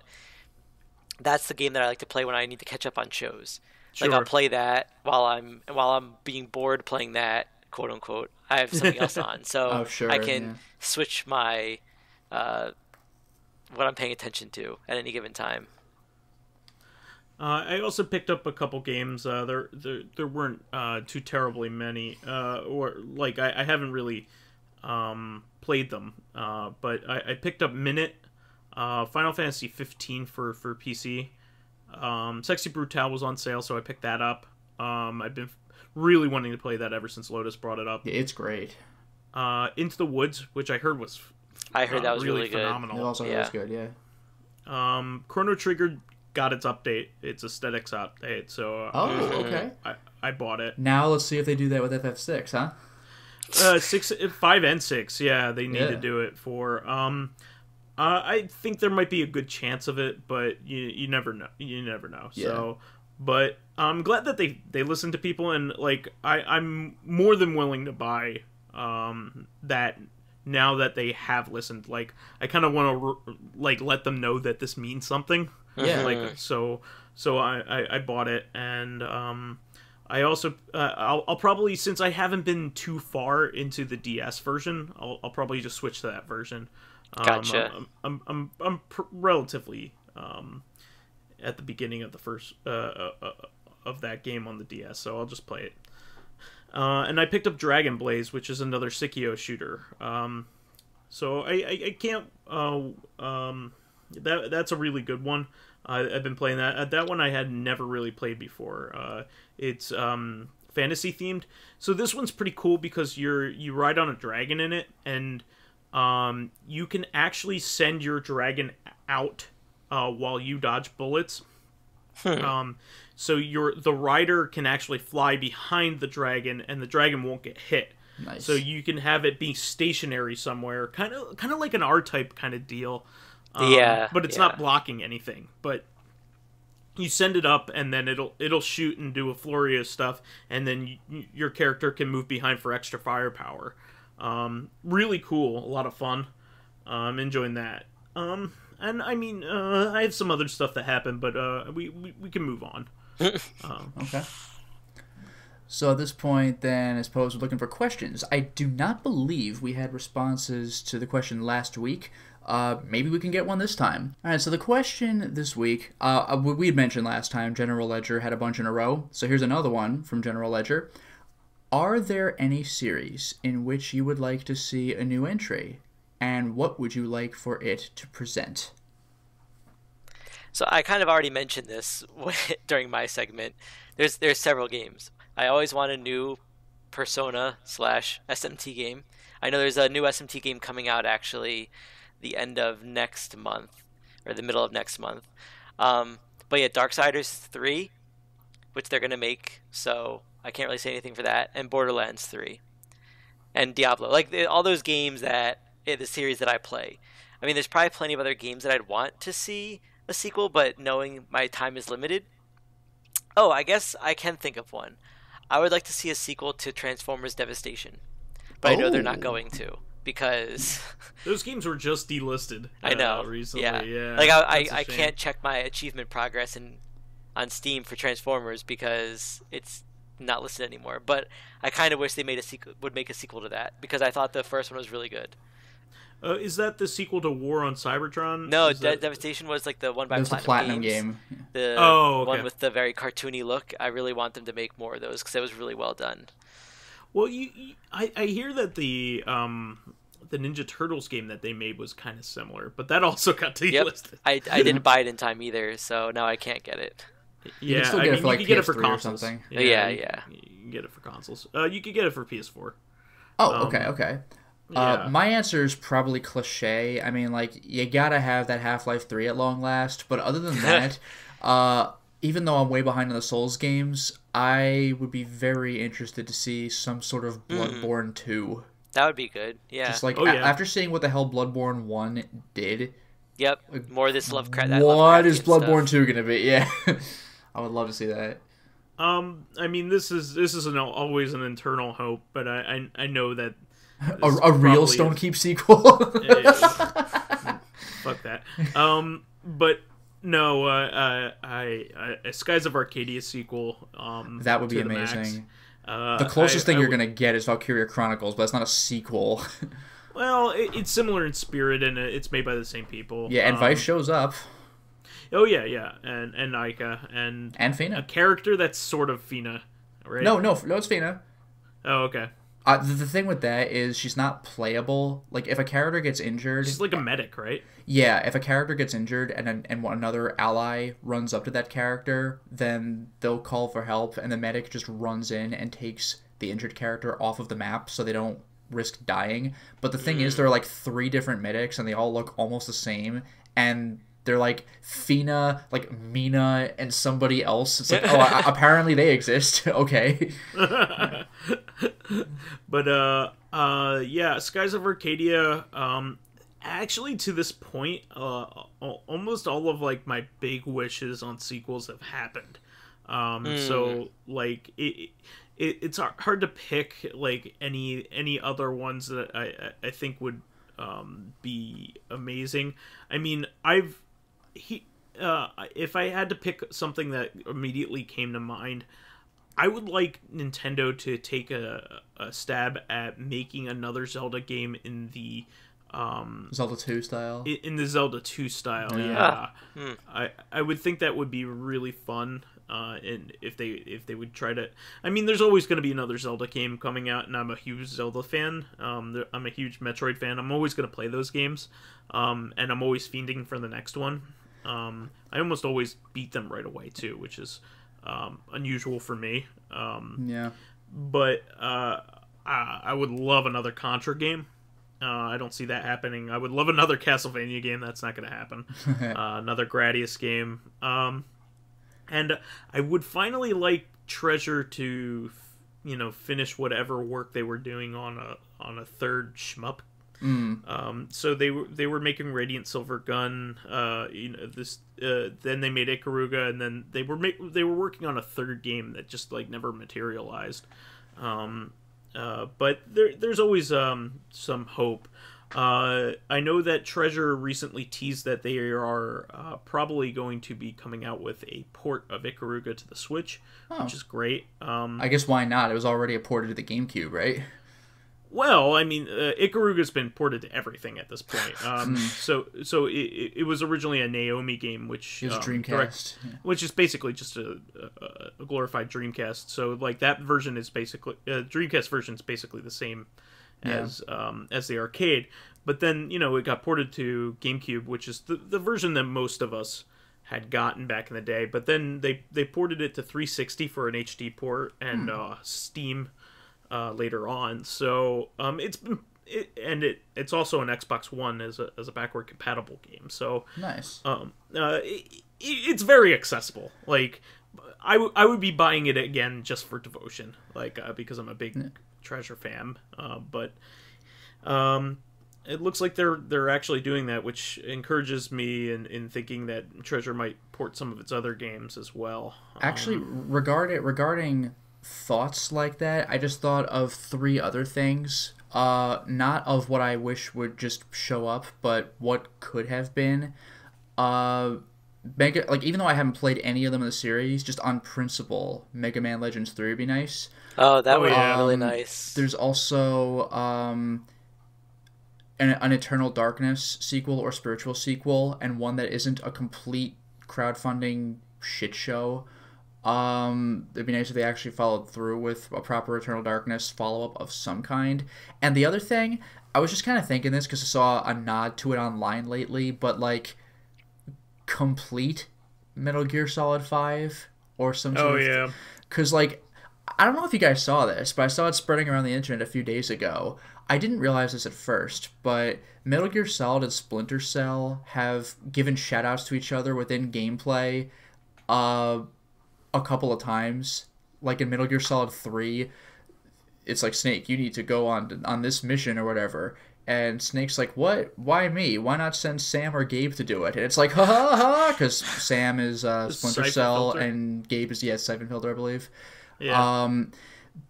that's the game that I like to play when I need to catch up on shows. Sure. Like I'll play that while I'm being bored playing that, quote unquote. I have something else on, so I can switch my what I'm paying attention to at any given time. I also picked up a couple games. There weren't too terribly many, or like I haven't really played them. But I picked up Minit, Final Fantasy 15 for PC. Sexy Brutale was on sale, so I picked that up. I've been really wanting to play that ever since Lotus brought it up. Yeah, it's great. Into the Woods, which I heard was that was really phenomenal. It also was good, yeah. Chrono Trigger got its update, its aesthetics update, so okay. I bought it. Now let's see if they do that with FF6, huh? 5 and 6, yeah, they need to do it for. I think there might be a good chance of it, but you never know. You never know. Yeah. So, but I'm glad that they listen to people, and like I'm more than willing to buy that now that they have listened. Like I kind of want to like let them know that this means something. Yeah. Like so I bought it, and I also I'll probably, since I haven't been too far into the DS version, I'll probably just switch to that version. Gotcha. I'm relatively at the beginning of the first of that game on the DS, so I'll just play it. And I picked up Dragon Blaze, which is another Sikio shooter. So I can't. That's a really good one. I've been playing that. That one I had never really played before. It's fantasy themed. So this one's pretty cool because you ride on a dragon in it, and you can actually send your dragon out while you dodge bullets. So the rider can actually fly behind the dragon, and the dragon won't get hit. Nice. So you can have it be stationary somewhere, kind of like an R-type kind of deal. But it's not blocking anything. But you send it up, and then it'll shoot and do a flurry of stuff, and then your character can move behind for extra firepower. Really cool, a lot of fun. I'm enjoying that. And I mean, I have some other stuff that happened, but we can move on. Okay. So at this point, then, I suppose we're looking for questions. I do not believe we had responses to the question last week. Maybe we can get one this time. All right, so the question this week, we had mentioned last time, General Ledger had a bunch in a row. So here's another one from General Ledger. Are there any series in which you would like to see a new entry? And what would you like for it to present? So I kind of already mentioned this during my segment. There's several games. I always want a new Persona/SMT game. I know there's a new SMT game coming out actually the end of next month, or the middle of next month. But yeah, Darksiders 3, which they're going to make, so I can't really say anything for that, and Borderlands 3. And Diablo. Like, all those games that, the series that I play. I mean, there's probably plenty of other games that I'd want to see a sequel, but knowing my time is limited. Oh, I guess I can think of one. I would like to see a sequel to Transformers Devastation. But I know they're not going to, because those games were just delisted. I know recently. Yeah. Like I can't check my achievement progress on Steam for Transformers because it's not listed anymore. But I kind of wish they would make a sequel to that, because I thought the first one was really good. Is that the sequel to War on Cybertron? No, Devastation was like the one by Platinum, the Platinum Games. game. The one with the very cartoony look. I really want them to make more of those because it was really well done. Well, I hear that the Ninja Turtles game that they made was kind of similar, but that also got Yep. delisted. I didn't buy it in time either, so now I can't get it. You can still get it for like you could get it for PS3 or consoles. something. Yeah. You can get it for consoles. You could get it for PS4. Oh, okay. Yeah. My answer is probably cliche. I mean, like, you gotta have that Half-Life 3 at long last, but other than that, even though I'm way behind on the Souls games, I would be very interested to see some sort of Bloodborne 2. That would be good. Yeah. Just like, yeah. after seeing what the hell Bloodborne 1 did, Yep. More of this Lovecraft. what is Lovecraftian Bloodborne stuff. 2 gonna be? Yeah. I would love to see that. I mean, this is always an internal hope, but I know that A real Stonekeep sequel? Fuck that. But no, a Skies of Arcadia sequel. That would be to the max. amazing. The closest thing I you're would- going to get is Valkyria Chronicles, but it's not a sequel. Well, it's similar in spirit, and it's made by the same people. Yeah, and Vice shows up. Oh yeah, and Nika and a Fina. character that's sort of Fina, right? No, it's Fina. Oh, okay. The thing with that is she's not playable. Like, if a character gets injured... She's like a medic, right? Yeah, if a character gets injured and another ally runs up to that character, then they'll call for help, and the medic just runs in and takes the injured character off of the map so they don't risk dying. But the thing is, there are like 3 different medics, and they all look almost the same, and they're like Fina, like Mina, and somebody else. It's like, oh, apparently they exist. Okay. But yeah, Skies of Arcadia. Actually, to this point, almost all of like my big wishes on sequels have happened. So like it's hard to pick like any other ones that I think would be amazing. I mean, if I had to pick something that immediately came to mind, I would like Nintendo to take a stab at making another Zelda game in the Zelda 2 style. In the Zelda 2 style. Yeah. I would think that would be really fun. And if they would try to, I mean, there's always going to be another Zelda game coming out, and I'm a huge Zelda fan. I'm a huge Metroid fan. I'm always going to play those games, and I'm always fiending for the next one. I almost always beat them right away too, which is unusual for me. Yeah. But I would love another Contra game. I don't see that happening. I would love another Castlevania game. That's not going to happen. Another Gradius game. And I would finally like Treasure to, finish whatever work they were doing on a third shmup. So they were making Radiant Silver Gun. Then they made Ikaruga, and then they were working on a third game that just like never materialized. But there's always some hope. I know that Treasure recently teased that they are probably going to be coming out with a port of Ikaruga to the Switch, which is great. I guess why not? It was already ported to the GameCube, right? Well, I mean, Ikaruga's been ported to everything at this point. So it was originally a Naomi game, which It was Dreamcast, which is basically just a glorified Dreamcast. So like that version is basically Dreamcast version is basically the same as the arcade. But then it got ported to GameCube, which is the version that most of us had gotten back in the day. But then they ported it to 360 for an HD port and Steam. Later on, so it's also an Xbox One as a backward compatible game. So nice. It's very accessible. Like I would be buying it again just for devotion, like because I'm a big Treasure fan. But it looks like they're actually doing that, which encourages me in thinking that Treasure might port some of its other games as well. Actually, regarding thoughts like that, I just thought of 3 other things. Not of what I wish would just show up, but what could have been. Even though I haven't played any of them in the series, just on principle, Mega Man Legends 3 would be nice. Oh, that would be really nice. There's also an Eternal Darkness sequel or spiritual sequel, and one that isn't a complete crowdfunding shit show. It'd be nice if they actually followed through with a proper Eternal Darkness follow-up of some kind. And the other thing, I was just kind of thinking this because I saw a nod to it online lately, but like complete Metal Gear Solid 5 or some sort of... yeah. Because like, I don't know if you guys saw this, but I saw it spreading around the internet a few days ago. I didn't realize this at first, but Metal Gear Solid and Splinter Cell have given shoutouts to each other within gameplay a couple of times. Like in Metal Gear Solid 3, it's like, Snake, you need to go on this mission or whatever. And Snake's like, what? Why me? Why not send Sam or Gabe to do it? And it's like, ha ha ha, because Sam is Splinter Cell and Gabe is, Siphon Filter, I believe. Yeah.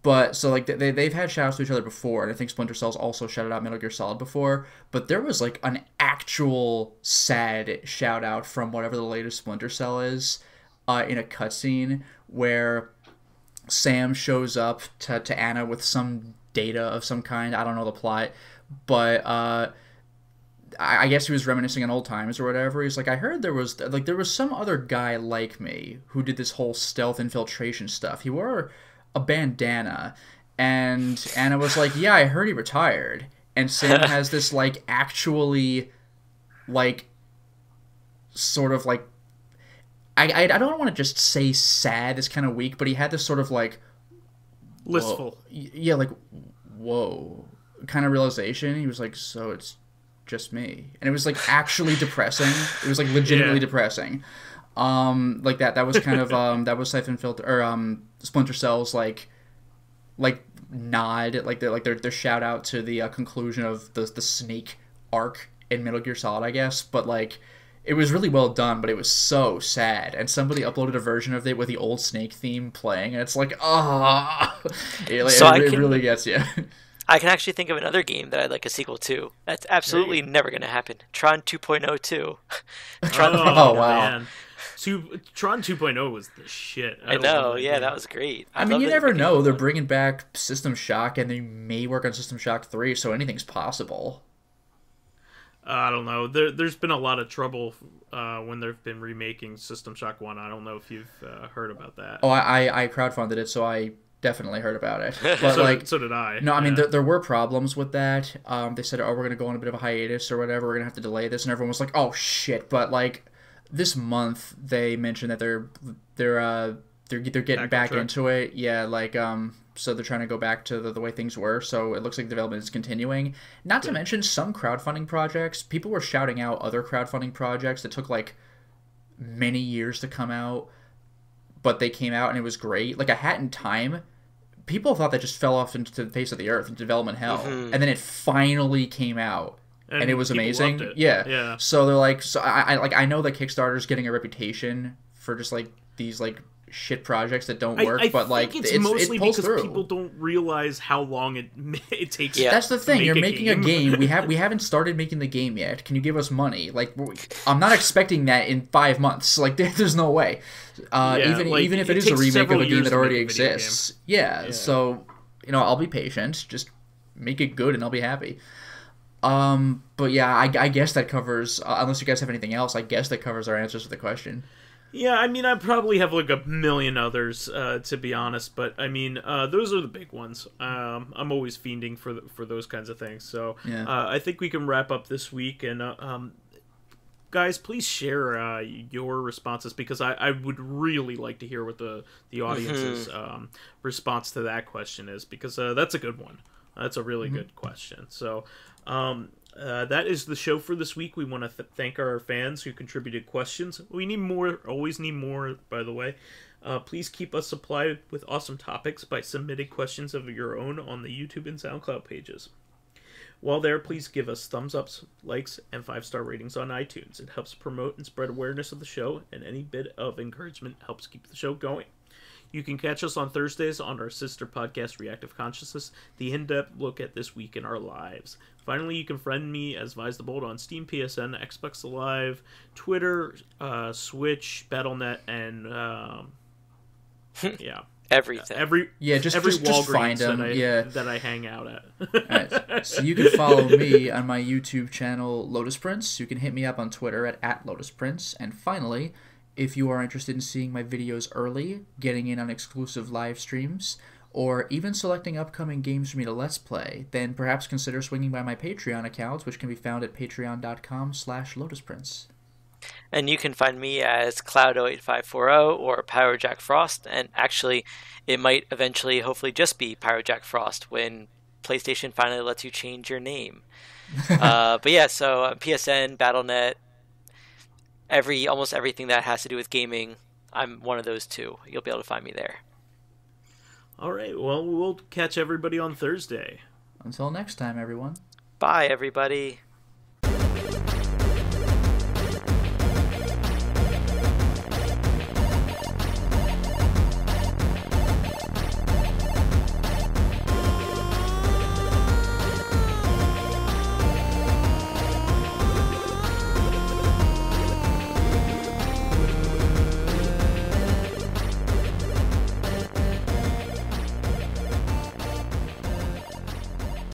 But so like they've had shoutouts to each other before, and I think Splinter Cell's also shouted out Metal Gear Solid before. But there was like an actual sad shout out from whatever the latest Splinter Cell is, in a cutscene where Sam shows up to Anna with some data of some kind. I don't know the plot, but I guess he was reminiscing on old times or whatever. He's like, I heard there was some other guy like me who did this whole stealth infiltration stuff. He wore a bandana, and Anna was like, yeah, I heard he retired. And Sam has this like actually like sort of like, I don't want to just say sad, it's kind of weak, but he had this sort of like Listful. Yeah, like whoa kind of realization. He was like, so it's just me. And it was like actually depressing. It was like legitimately depressing. Like that was kind of that was Siphon Filter or Splinter Cell's like nod, like their shout out to the conclusion of the Snake arc in Metal Gear Solid, I guess. But like it was really well done, but it was so sad. And somebody uploaded a version of it with the old Snake theme playing, and it's like, it really gets you. I can actually think of another game that I'd like a sequel to. That's absolutely never going to happen. Tron 2.0 too. Oh, wow. Man. Tron 2.0 was the shit. I know, yeah, that was great. I mean, you never know. They're bringing back System Shock, and they may work on System Shock 3, so anything's possible. I don't know. There's been a lot of trouble when they've been remaking System Shock 1. I don't know if you've heard about that. Oh, I crowdfunded it, so I definitely heard about it. But so did I. No, I mean, there were problems with that. They said, we're going to go on a bit of a hiatus or whatever. We're going to have to delay this, and everyone was like, oh, shit. But, like, this month, they mentioned that they're getting back into it. Yeah, like, so they're trying to go back to the way things were. So it looks like development is continuing. Not to mention some crowdfunding projects. People were shouting out other crowdfunding projects that took, like, many years to come out, but they came out and it was great. Like A Hat in Time, people thought that just fell off into the face of the earth in development hell. Mm-hmm. And then it finally came out. And it was amazing. Loved it. Yeah. So they're like, so I know that Kickstarter's getting a reputation for just like these like shit projects that don't work, but like it's mostly it pulls because through. People don't realize how long it takes. Yeah. That's the thing. You're making a game. We haven't started making the game yet. Can you give us money? Like, I'm not expecting that in 5 months. Like, there's no way. Even if it is a remake of a game that already exists. Yeah. So I'll be patient. Just make it good, and I'll be happy. But yeah, I guess that covers. Unless you guys have anything else, I guess that covers our answers to the question. Yeah, I mean, I probably have like a million others, to be honest, but I mean, those are the big ones. I'm always fiending for those kinds of things. So I think we can wrap up this week, and guys, please share your responses, because I would really like to hear what the audience's response to that question is, because that's a good one. That's a really good question. So that is the show for this week. We want to thank our fans who contributed questions. We need more, always need more, by the way. Please keep us supplied with awesome topics by submitting questions of your own on the YouTube and SoundCloud pages. While there, please give us thumbs ups, likes, and 5-star ratings on iTunes. It helps promote and spread awareness of the show, and any bit of encouragement helps keep the show going. You can catch us on Thursdays on our sister podcast, Reactive Consciousness, the in-depth look at this week in our lives. Finally, you can friend me as vysethebold on Steam, PSN, Xbox Live, Twitter, Switch, Battle.net, and everything. Just find them. That I hang out at. Right. So you can follow me on my YouTube channel, Lotus Prince. You can hit me up on Twitter at Lotus Prince. And finally, If you are interested in seeing my videos early, getting in on exclusive live streams, or even selecting upcoming games for me to Let's Play, then perhaps consider swinging by my Patreon account, which can be found at patreon.com/Lotus Prince. And you can find me as Cloud08540 or PyroJackFrost, and actually, it might eventually, hopefully, just be PyroJackFrost when PlayStation finally lets you change your name. But yeah, so PSN, BattleNet, almost everything that has to do with gaming, I'm one of those two. You'll be able to find me there. All right, well, we'll catch everybody on Thursday. Until next time, everyone. Bye, everybody.